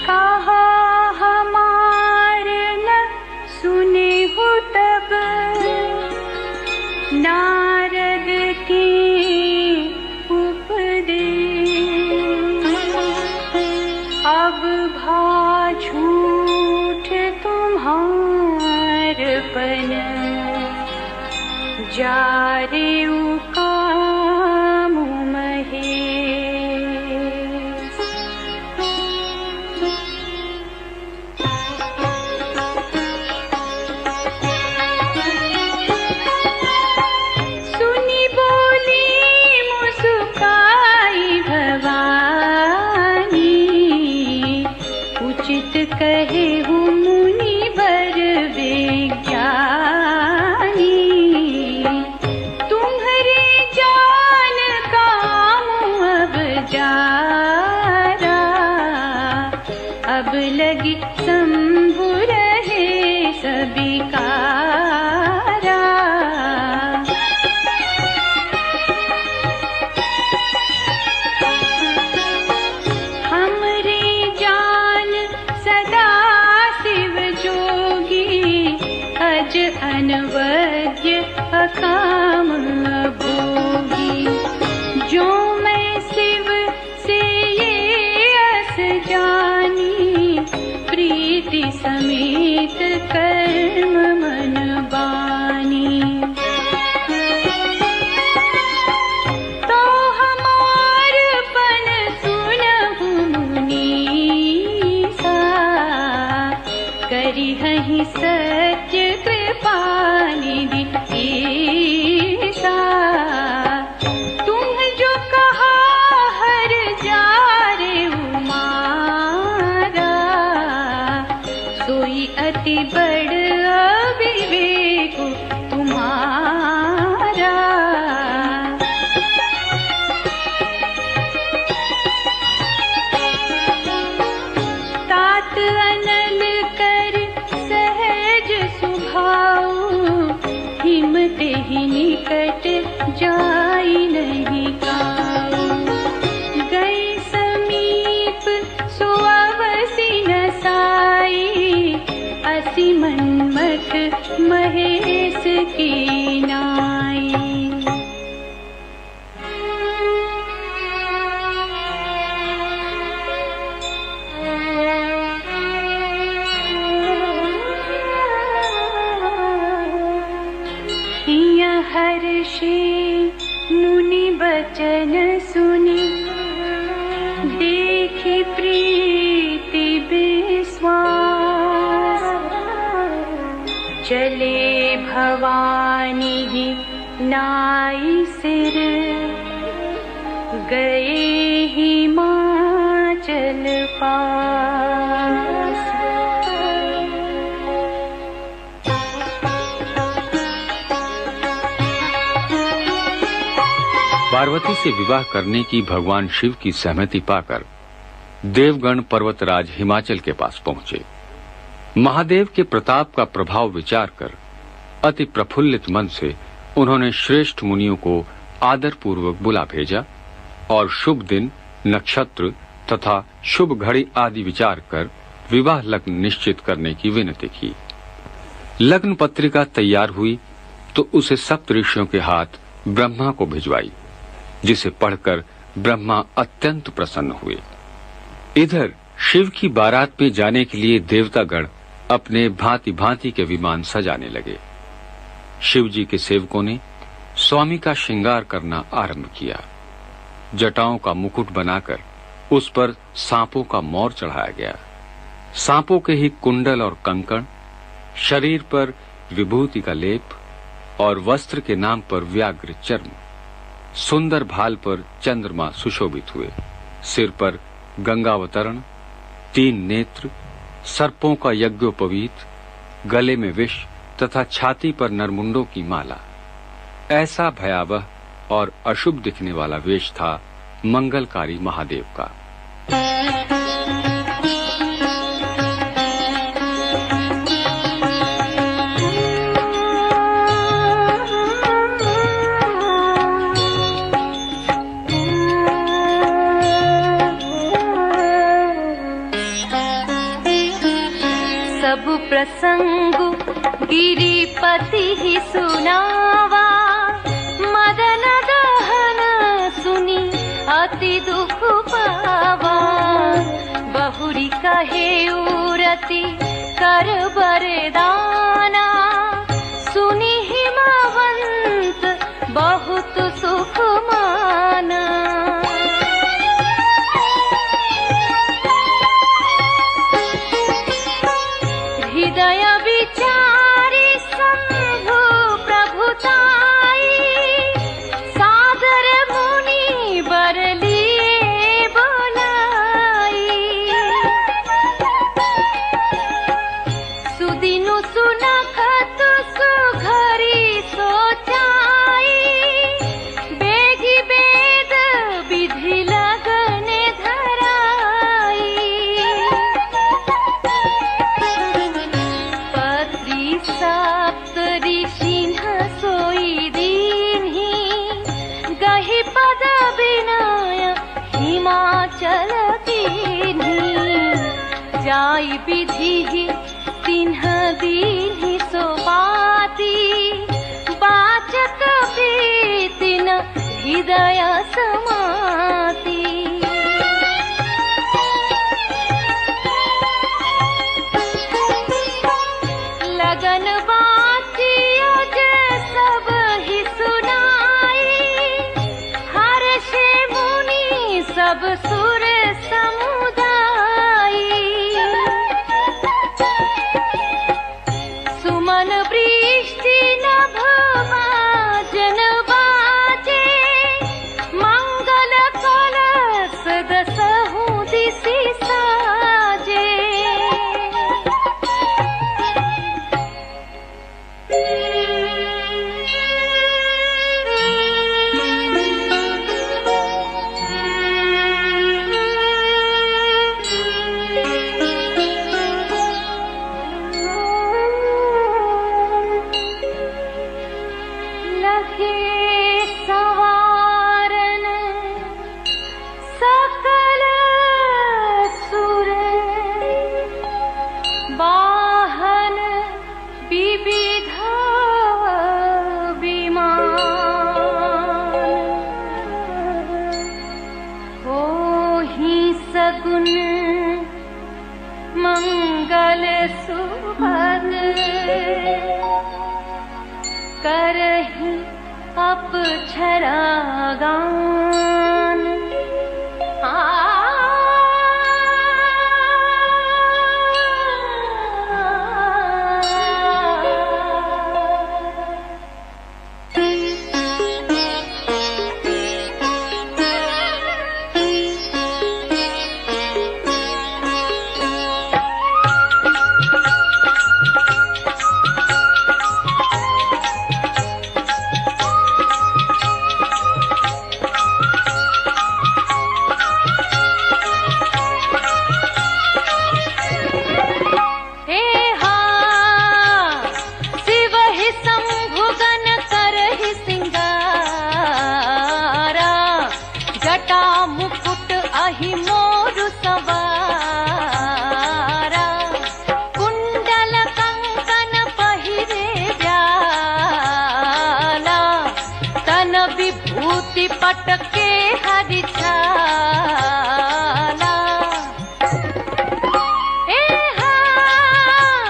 कहा हमार न सुने हो तब, नारद के उपदेश। अब भा झूठ तुम्हार पन, जारे काम महेश। सुनी बोली मुस्काई भवानी, उचित कहे हूँ मुनि वर विज्ञानी। तुम्हारे जान काम अब जारा, अब लगी शंभु रहे सबिकारा। हमरे जान सदा शिव जोगी, अज अनवद्य अकाम भोगी। जो मैं शिव से ये अस जानी, प्रीति समेत कर्म मन बानी। तो हमार पन सुनहु मुनीसा, करी हहि सत्य कृपा निधि ईसा। तुम जो कहा हर जारे उमारा, सोई अति बड़ अविवेक तुम्हारा। तात अनल कर सहज सुभाऊ, हिमते ही निकट जाई नहीं काऊ। गई समीप सो अवसि न साई, असी मन्मथ महेश की नाई। हर्षि मुनि बचन सुनि, देखि प्रीति विश्वास। चले भवानी नाई सिर, गए हिमाचल पास।
पार्वती से विवाह करने की भगवान शिव की सहमति पाकर देवगण पर्वतराज हिमाचल के पास पहुंचे। महादेव के प्रताप का प्रभाव विचार कर अति प्रफुल्लित मन से उन्होंने श्रेष्ठ मुनियों को आदर पूर्वक बुला भेजा और शुभ दिन, नक्षत्र तथा शुभ घड़ी आदि विचार कर विवाह लग्न निश्चित करने की विनती की। लग्न पत्रिका तैयार हुई तो उसे सप्त ऋषियों के हाथ ब्रह्मा को भिजवाई, जिसे पढ़कर ब्रह्मा अत्यंत प्रसन्न हुए। इधर शिव की बारात में जाने के लिए देवतागण अपने भांति भांति के विमान सजाने लगे। शिव जी के सेवकों ने स्वामी का श्रृंगार करना आरंभ किया। जटाओं का मुकुट बनाकर उस पर सांपों का मौर चढ़ाया गया। सांपों के ही कुंडल और कंकण, शरीर पर विभूति का लेप और वस्त्र के नाम पर व्याघ्र चर्म, सुंदर भाल पर चंद्रमा सुशोभित हुए। सिर पर गंगावतरण, 3 नेत्र, सर्पों का यज्ञोपवीत, गले में विष तथा छाती पर नरमुंडों की माला। ऐसा भयावह और अशुभ दिखने वाला वेश था मंगलकारी महादेव का।
सब प्रसंग गिरिपति ही सुनावा, मदन दहन सुनी अति दुख पावा। बहुरी कहे उरति कर बरदाना, सुनी हिमवंत बहुत सुख माना। हृदय विचारी शंभु प्रभुताई, सादर मुनि वर लिए बोलाई। सुदिनु सुनखत सुघरी सोचाई, बेगी वेद विधि लगने धराई। सप्त ऋषिन् सोई दीन्हि, गहि पद विनय हिमाचल कीन्हि। जाई विधि तिन्ह दीन्हि सोपाती, वाचक प्रीतिन हृदय समाती। लगन बाचियज सब ही सुनाई, हर्षे मुनि सब सुर समुदाई। सुमन वृष्टि नभ जन बाजे, मंगल कलश दसहु दिशि साजे। लखे सवारन सकल सुर, वाहन विविध विमान। होहि सगुन मंगल सुभग, करहि अपक्षरा गान।
पटके हरिछाला। ए हाँ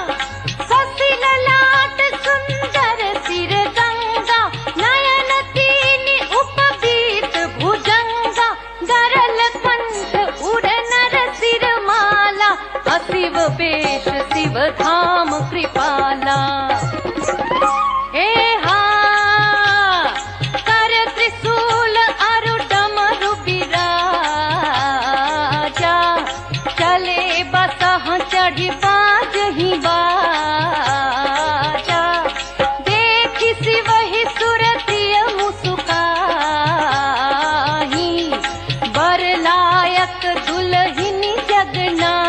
ससिल लाट सुंदर सिर गंगा, नयन तीन उपबीत भुजंगा, गरल कंठ उड़ नर सिर माला, अशिव वेश शिव धाम कृपाला। ए हाँ कर त्रिशूल अरु डमरु बिराजा, चले बसह चढ़ी बाजहि बाजा, देखि शिवहि सुरतिय मुसुकाहि, बर लायक दुल्हिनी जगनाहि।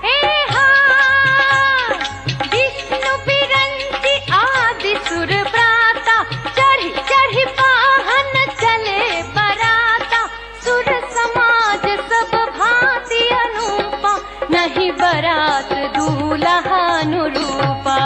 ए हाँ विष्णु बिरंची आदि सुर प्राता, चढ़ी चढ़ी वाहन चले बराता, सुर समाज सब भांति अनूपा, नहीं बरात दूल्हा अनुरूपा।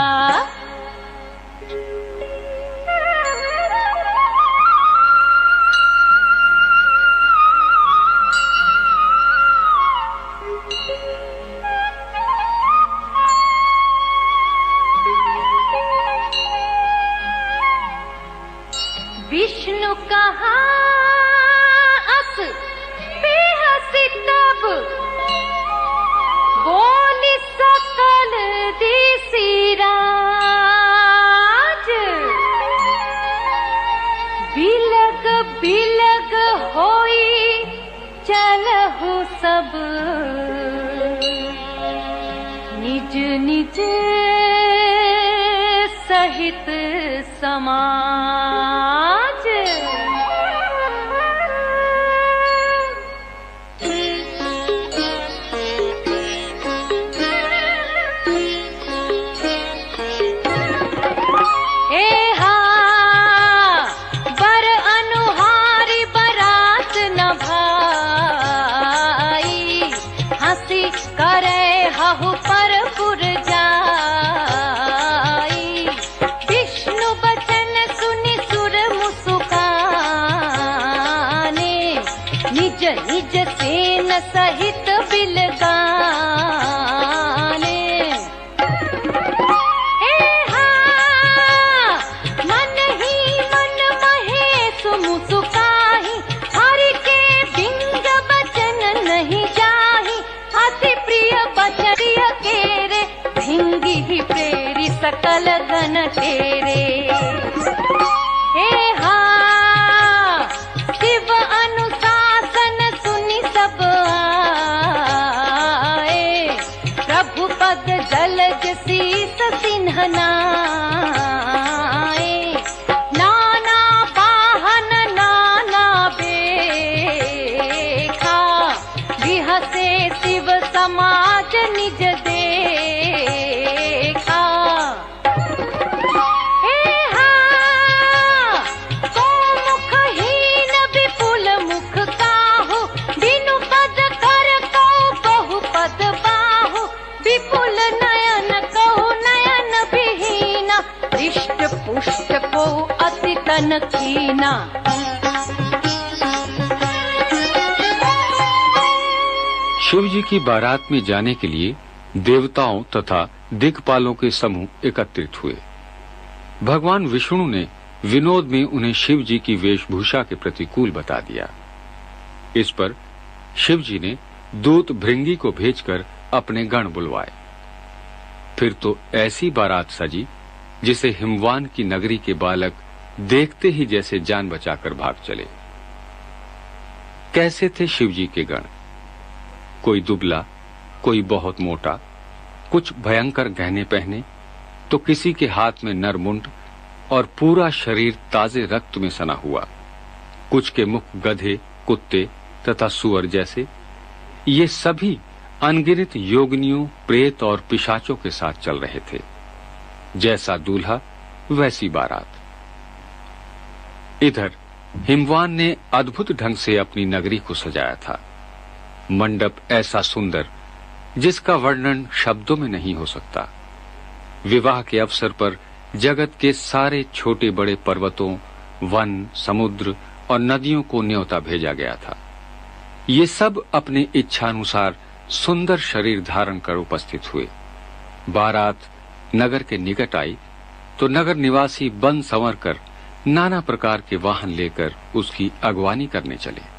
विष्णु कहा अस बेहसी तब, बोली सकल दिसी राज, बिलग बिलग होई चलहु सब, निज निज सहित समाज। ए हाँ बर अनुहारी बरात न भाई, हंसी करे हहु पर पुर जाई, विष्णु बचन सुनि सुर मुसुकाने, निज निज सेन सहित बिलगाने। ए हाँ मन ही मन महेश मुसुकाहि, हरि के बिंग बचन नहीं जाहि, अति प्रिय बचन प्रिय केरे, भिंगी ही प्रेरी सकल गण तेरे। ए हाँ शिव अनुशासन सुनि सब आए, प्रभु पद जलज शीस सिंहनाए, नाना वाहन नाना बेखा, बिहसे शिव समाज निज देखा। ए हाँ को मुखहीन विपुल मुख काहू, बिनु पद कर कौ बहु पद बाहु, विपुल नयन कहु नयन विहीना, हृष्ट पुष्ट को अति तन कीना।
शिव जी की बारात में जाने के लिए देवताओं तथा दिक्पालों के समूह एकत्रित हुए। भगवान विष्णु ने विनोद में उन्हें शिव जी की वेशभूषा के प्रतिकूल बता दिया। इस पर शिव जी ने दूत भृंगी को भेजकर अपने गण बुलवाए। फिर तो ऐसी बारात सजी जिसे हिमवान की नगरी के बालक देखते ही जैसे जान बचाकर भाग चले। कैसे थे शिव जी के गण? कोई दुबला, कोई बहुत मोटा, कुछ भयंकर गहने पहने, तो किसी के हाथ में नरमुंड और पूरा शरीर ताजे रक्त में सना हुआ। कुछ के मुख गधे, कुत्ते तथा सुअर जैसे। ये सभी अनगिनत योगिनियों, प्रेत और पिशाचों के साथ चल रहे थे। जैसा दूल्हा वैसी बारात। इधर हिमवान ने अद्भुत ढंग से अपनी नगरी को सजाया था। मंडप ऐसा सुंदर जिसका वर्णन शब्दों में नहीं हो सकता। विवाह के अवसर पर जगत के सारे छोटे बड़े पर्वतों, वन, समुद्र और नदियों को न्योता भेजा गया था। ये सब अपने इच्छानुसार सुंदर शरीर धारण कर उपस्थित हुए। बारात नगर के निकट आई तो नगर निवासी बन संवर कर नाना प्रकार के वाहन लेकर उसकी अगवानी करने चले।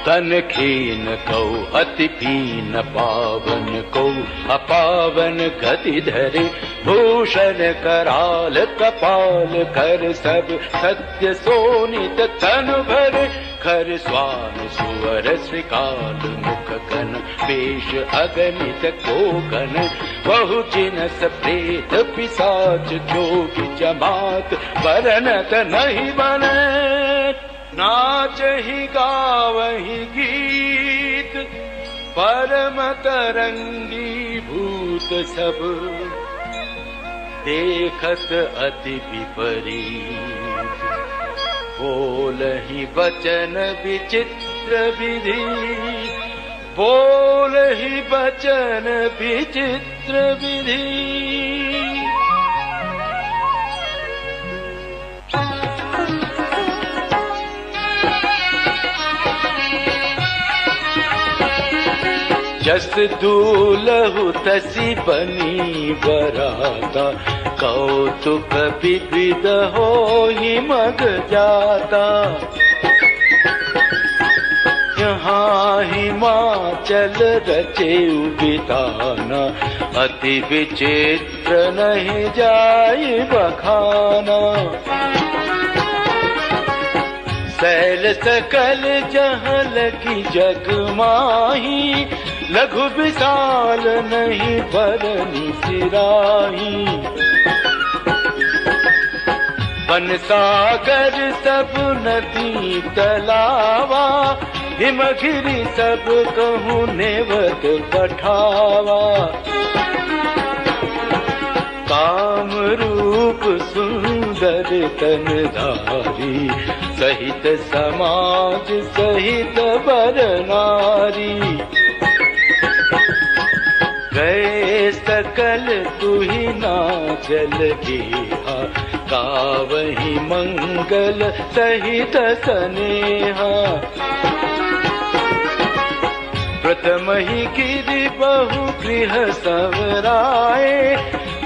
तन खीन कौ अति पीन पावन कौ अपावन गति धरे भूषण कराल कपाल कर सब सत्य सोनित तन भरे खर स्वान सुवर श्रीकाल मुख कन पेश अगणित कोकन बहु जिनस प्रेत पिशाच जोगी जमात वरनत नहीं बने नाच ही गावही गीत परम तरंगी भूत सब देखत अति विपरीत बोलहि वचन विचित्र विधि बोलहि वचन विचित्र विधि। जस दूलहु तसी बनी बराता कौतुक विविध होहि मग जाता। यहाँ हिमाचल रचे बिताना अति विचित्र नहीं जाय बखाना। सैल सकल जहाँ लगी जग माही लघु विशाल नहीं बरनी सिराही। वन सागर सब नदी तलावा हिमगिरी सब कहूँ नेवत पठावा। काम रूप सुंदर तन धारी सहित समाज सहित बर नारी। गए सकल तुही नाचल गेहा कावही मंगल सहित सनेहा। प्रथम ही गिरि बहु गृह सवराए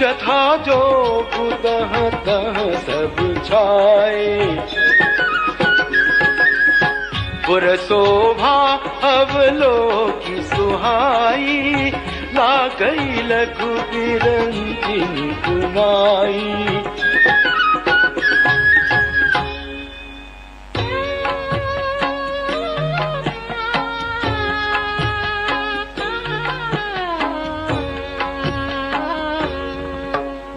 जथा जोग तह तह सब छाए। पुर शोभा अवलोकी सुहाई लागई लघु बिरंजिनी कुमाई।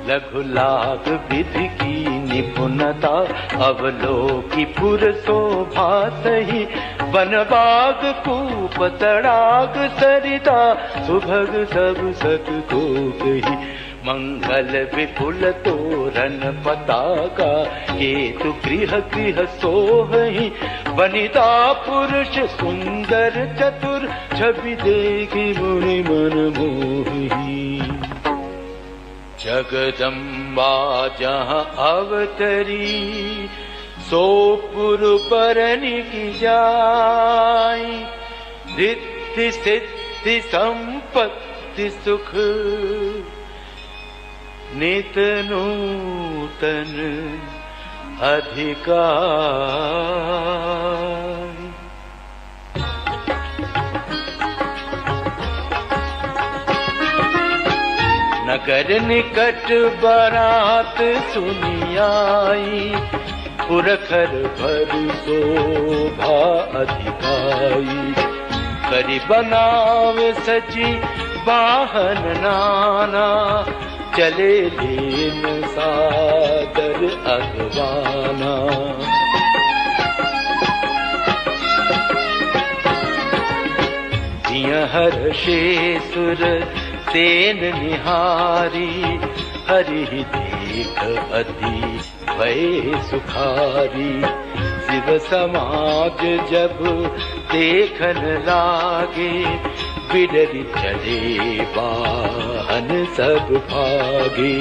लघु लाग विधि की निपुणता अवलोकी पुर शोभा सही। वन बाग कूप तड़ाग सरिता सुभग सब सत को कही। मंगल विपुल तोरण पताका केतु गृह गृह सोहहि। वनिता पुरुष सुंदर चतुर छवि देखी मुनि मन मोहि। जगदम्बा जहाँ अवतरी सोपुर बरनी की जाई। रिद्धि सिद्धि संपत्ति सुख नित नूतन अधिकार। नगर निकट बारात सुनी आई। पुरखर भर शोभा अधिकाई। करी बनाव सजी वाहन नाना
चले लेन सादर अगवाना। हर्षे सुर सेन निहारी, हरि देख अति भय सुखारी। शिव समाज जब देखन लागे, बिडरि चले वाहन सब भागे।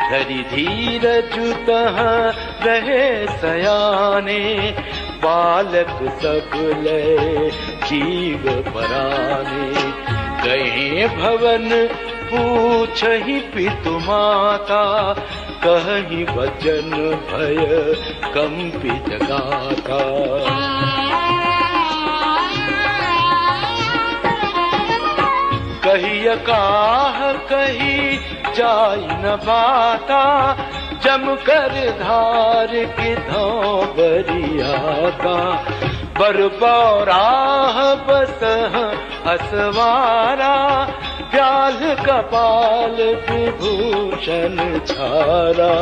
धरि धीरज तहाँ रहे सयाने, बालक सब लय जीव पराने। गए भवन पूछहि पितु माता, कहि वचन भय कंपित गाता। कहिय काह कही जाई न बाता, जम कर धार के बरियाता। बरबौराह बस असवारा, व्याल कपाल विभूषण छारा।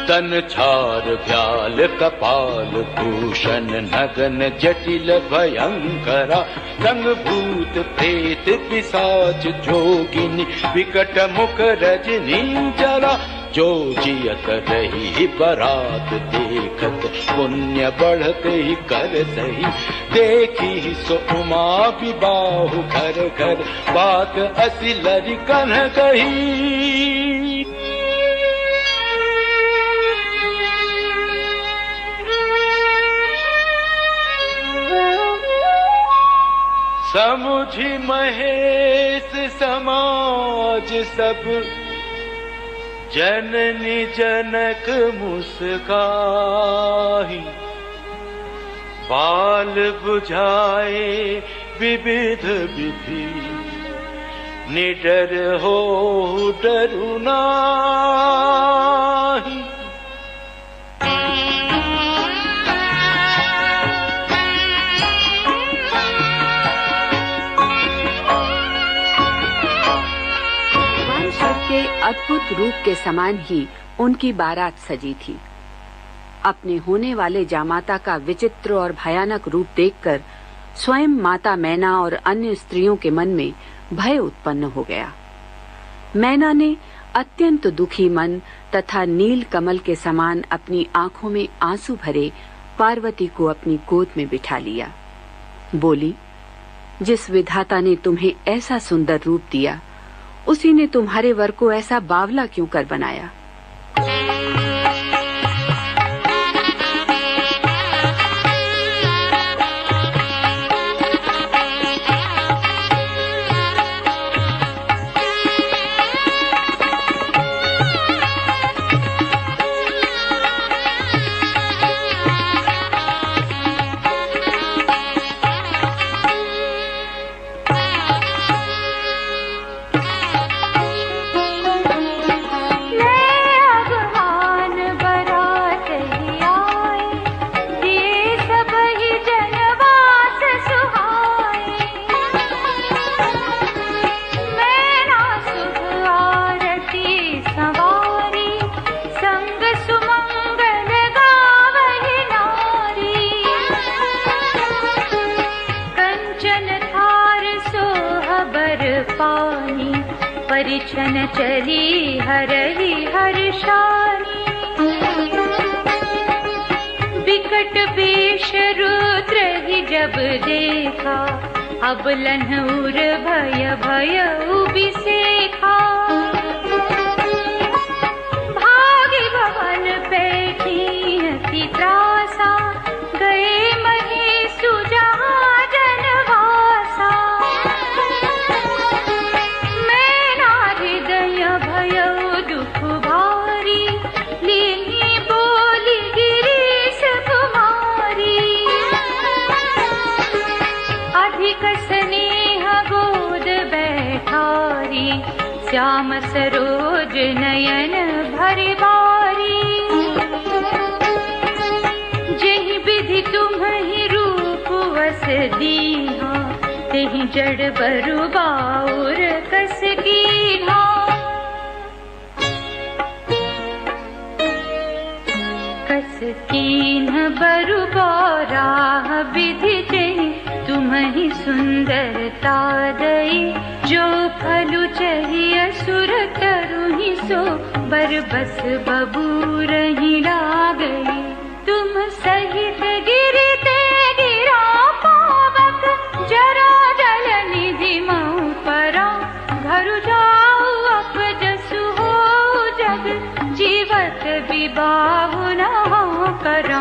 तन छार व्याल कपाल भूषण, नगन जटिल भयंकरा। संग भूत प्रेत पिशाच जोगिनी, विकट मुख रजनी जरा। जो जियत रही बरात देखत, पुण्य बढ़त ही कर सही। देखी सो उमा विबाहु घर घर, बात असी लरी कन्ह कही। समुझी महेश समाज सब, जननी जनक मुस्काही। बाल बुझाए विविध विधि, निडर हो डरू नाही।
के अद्भुत रूप के समान ही उनकी बारात सजी थी। अपने होने वाले जामाता का विचित्र और भयानक रूप देखकर स्वयं माता मैना और अन्य स्त्रियों के मन में भय उत्पन्न हो गया। मैना ने अत्यंत दुखी मन तथा नील कमल के समान अपनी आंखों में आंसू भरे पार्वती को अपनी गोद में बिठा लिया। बोली, जिस विधाता ने तुम्हें ऐसा सुंदर रूप दिया, उसी ने तुम्हारे वर को ऐसा बावला क्यों कर बनाया।
परिछन चली हरहि हर्षानी। विकट वेश रुद्र ही जब देखा, अब लन्हूर भय भय उबिसेखा। भागी भवन बैठी अति त्रासा, गए महेशु जहाँ जनवासा। श्याम सरोज नयन भरि बारी। जहि विधि तुम्हि रूप वस दीहा, ते यही जड़ बरु बाउर कस कीन्हा कस कीन्ह बरु राह विधि जही तुम्हि सुंदरता दई जो फलु चही असुर तरुहि सो बरबस बबूरहि लागई तुम सहित गिरते गिरा पावक जरा जल निधि मऊ परा घर जाऊ अपजसु हो जग जीवत विबाहु न करा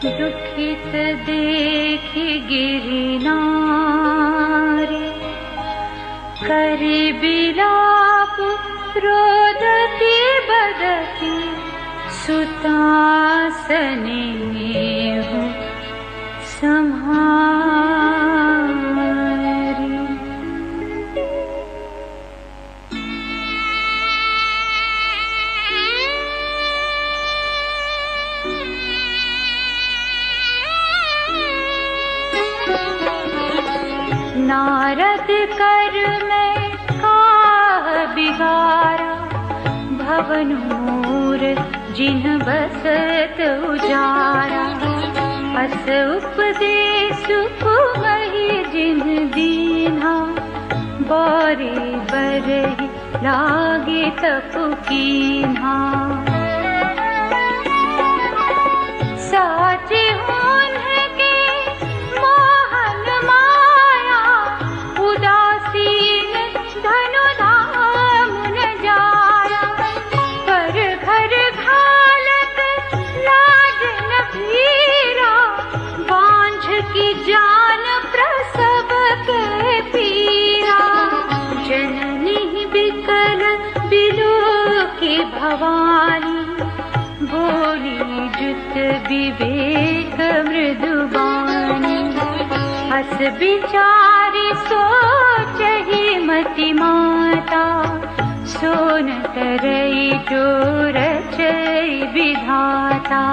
दुखित देख गिरि नारी करि बिलाप रोदती बदती सुतासने हूँ संहारी नारद कर में काह बिगारा भवन मूर जिन्ह बसत उजारा अस उपदेश मही जिन्ह दीन्हा बारे बरहि लागे तप कीन्हा साचे जान प्रसव के पीरा जननी बिकल बिलो की भवानी बोली जुत विवेक मृदुबानी हस बिचारी सोचहि मति माता सोन तरई जो रचई विधाता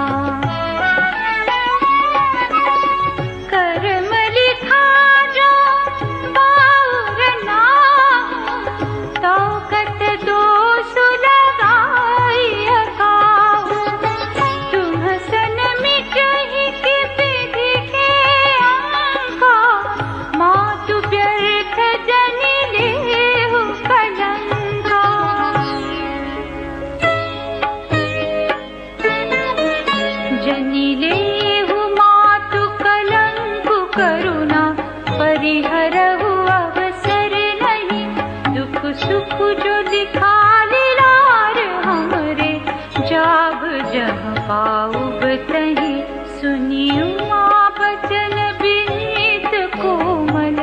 पाऊब तही सुनियो बचन बीत कोमल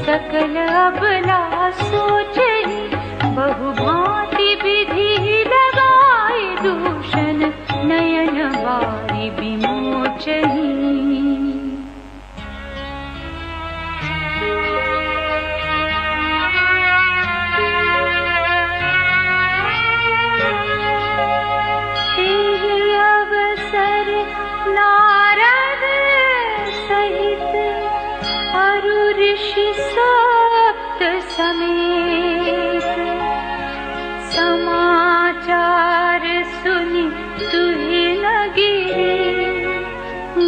सकल अबला सोचही बहु भांति विधि लगाई दूषण नयन बारी विमोचही नारद सहित अरु ऋषि सप्त समेत समाचार सुनि तुहि न गिरे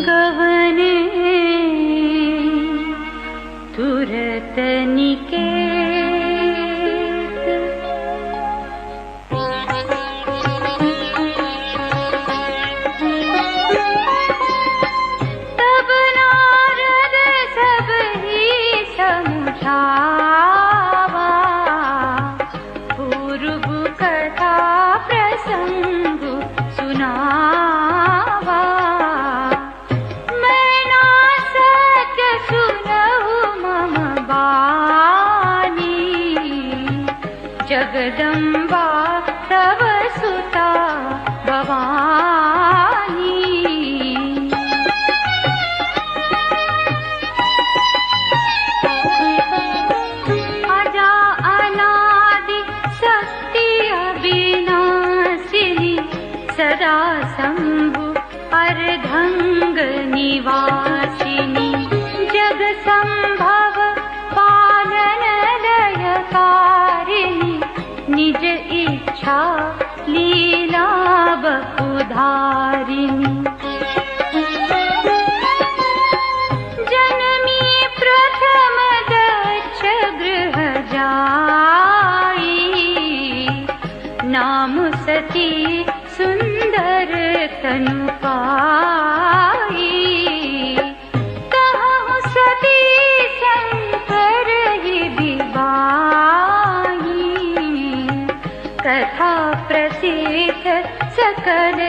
गहने तुरत निकेत जगदम्बा तव सुता भवानी धारिणी जनमी प्रथम दक्ष गृह जाई नाम सती सुंदर तनु पाई कहु सती शंकर ही विवाही कथा प्रसिद्ध सकल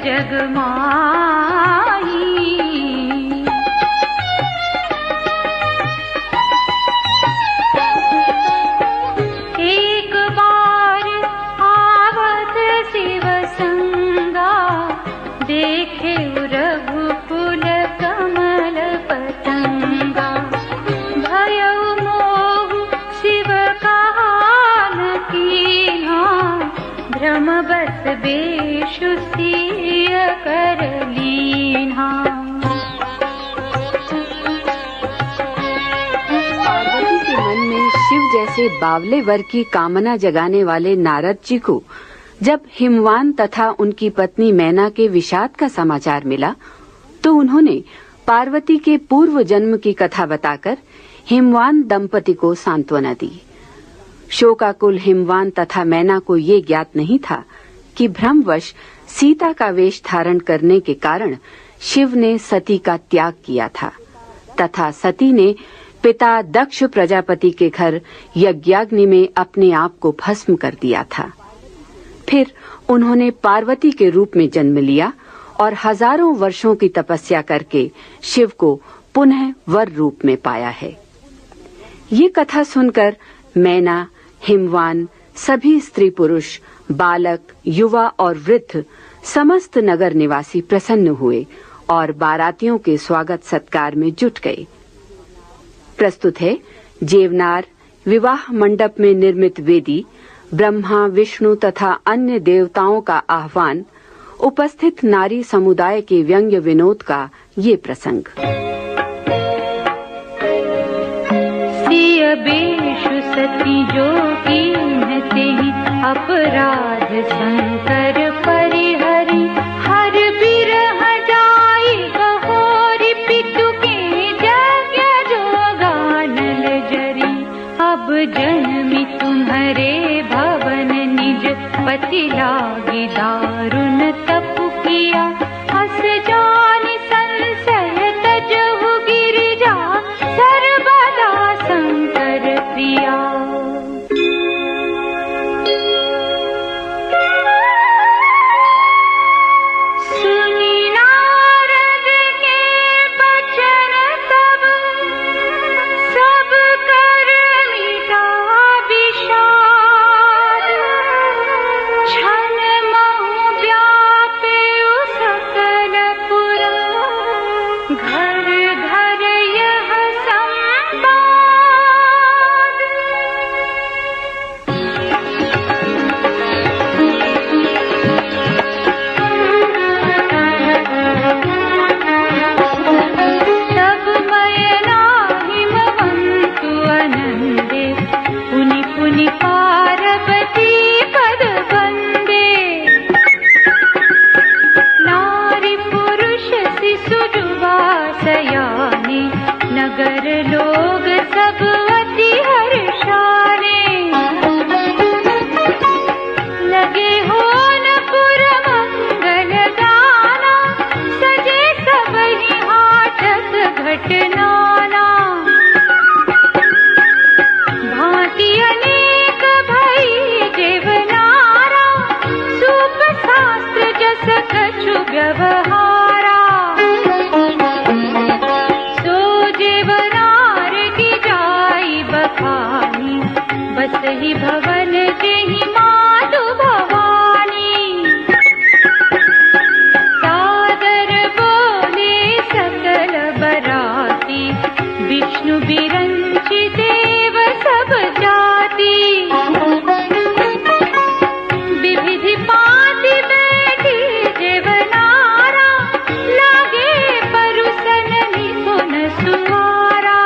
जग माही एक बार आवत शिव संगा देखे रघुकुल कमल पतंगा भयउ मोह शिव कहान कीन्हा भ्रम बस बेशु सिय कर लीन्हा
पार्वती के मन में शिव जैसे बावले वर की कामना जगाने वाले नारद जी को जब हिमवान तथा उनकी पत्नी मैना के विषाद का समाचार मिला तो उन्होंने पार्वती के पूर्व जन्म की कथा बताकर हिमवान दंपति को सांत्वना दी। शोकाकुल हिमवान तथा मैना को ये ज्ञात नहीं था कि भ्रमवश सीता का वेश धारण करने के कारण शिव ने सती का त्याग किया था तथा सती ने पिता दक्ष प्रजापति के घर यज्ञाग्नि में अपने आप को भस्म कर दिया था। फिर उन्होंने पार्वती के रूप में जन्म लिया और हजारों वर्षों की तपस्या करके शिव को पुनः वर रूप में पाया है। ये कथा सुनकर मैना, हिमवान, सभी स्त्री पुरुष, बालक, युवा और वृद्ध समस्त नगर निवासी प्रसन्न हुए और बारातियों के स्वागत सत्कार में जुट गए। प्रस्तुत है जेवनार विवाह मंडप में निर्मित वेदी, ब्रह्मा, विष्णु तथा अन्य देवताओं का आह्वान, उपस्थित नारी समुदाय के व्यंग्य विनोद का ये प्रसंग।
सिय बेशु सती जो कीन्हते ही अपराध शंकर परिहरि हर बिरह जाई बहोरी पितु के यज्ञ जोगानल जरी अब जन्मी तुम्हारे भवन निज पति लागी दारुण तप किया हस जानि संशय तजहु गिरिजा सर्वदा शंकर प्रिया सुनी नारद के बचन तब सब कर मिटा विषाद क्षण महु व्यापे सकल पुरा घर घर यह संवाद तब मयना हिमवंतु अनंदे पुनि पुनि पार्वती पद बंदे नारी पुरुष शिशु जुवा सयाने नगर लोग सब अति हर्षाने लगे होनपुर मंगल गाना सजे सबहि हाटक घटनाना भांति अनेक भई जेवनारा सूप शास्त्र जस कछु व्यवहारा सो जेवनार की जाई बखानी बस ही भवन जेहि मातु भवानी सादर बोले सकल बराती विष्णु बिरंचि देव सब जाति विविधि पाति बैठी जेवनारा लागे परुसन निपुण सुहारा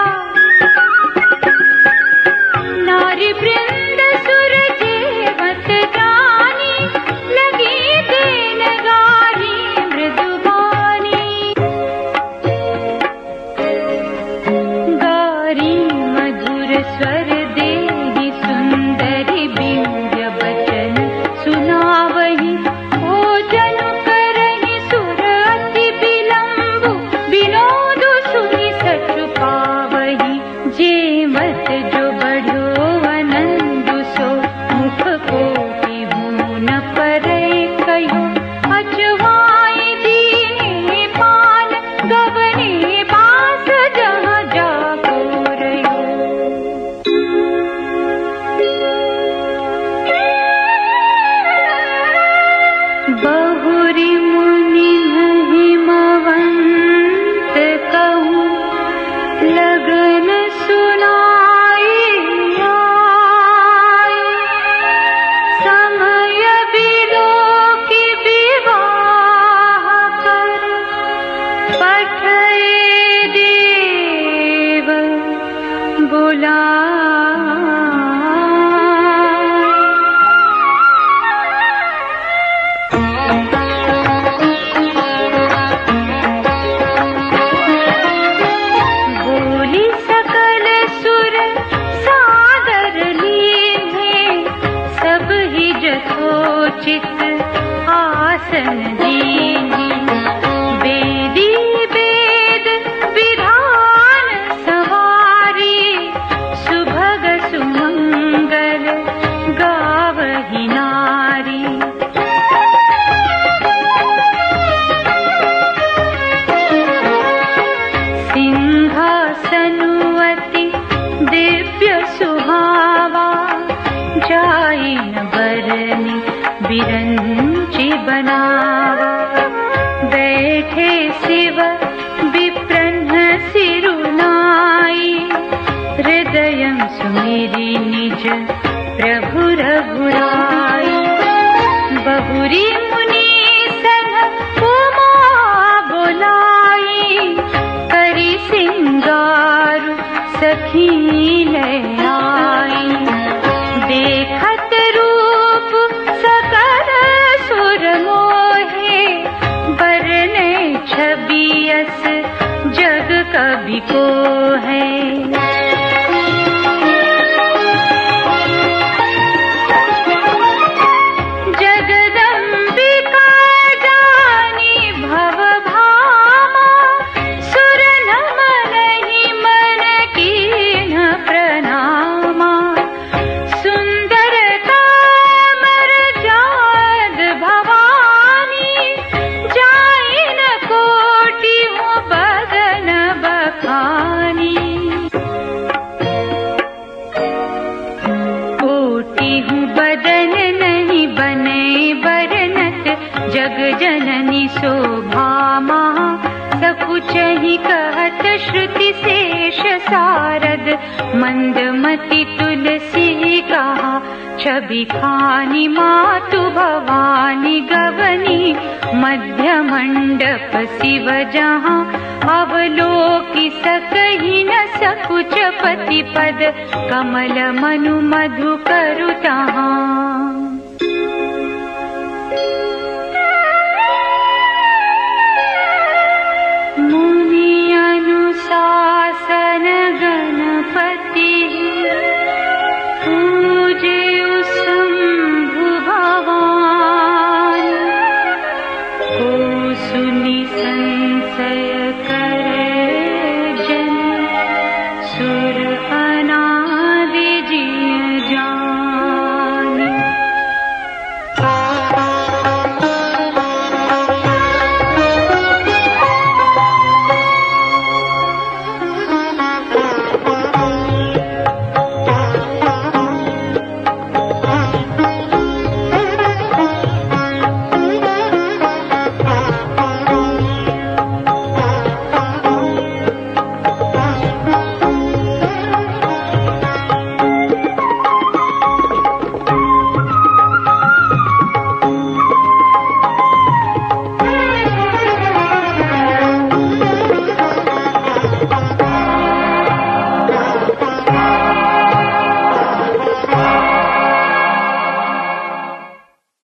नारी वृंद सु स्वर देहि सुंदरी बिंद्य बचन सुनावहि भोजन करहि सुर अति विलंबु विनोद सुनि सचु पावहि जे मत जो बढ़ो आनंद सो मुख कोटि न परै कयो अचवाई दीने पान गवने बास जहाँ जाको रयो बहुरी मुनि हिमवंत कहूँ लगन सुनाई आए समय बिलो की विवाह कर पठए देव बुलाए बोली सकल सुर सादर लीन्हे सब ही जथोचित आसन दीन्हे वेदी वेद विधान सवारी सुभग सुमंगल गावहि नारी सिंहासनुवति दिव्य सुहावा जाइन बरनी बिरंची बनावा बैठे शिव विप्रन्न सिरुनाई हृदय सुमिरी निज प्रभु रघुराई बहुरी मुनि सन उमा बोलाई करी सिंगार सखी ले आई देखत रूप सकल सुर मोहे बरने छवि अस जग कभी को है जगदम्बिका जानी भव भामा सुर नमनहि मन कीन प्रणामा सुंदरता मर जाद भवानी जाइन कोटि हो बदन बखानी कोटि हूँ बदन नहीं बने बरनत जग जननी शोभामा सकुच ही कहत श्रुति शेष सारद मंदमति तुलसी कहा छवि खानी मातु भवानी गवनी मध्य मंडप शिव जहाँ अवलोकि सकहि न सकुच पति पद कमल मनु मधु करु तहाँ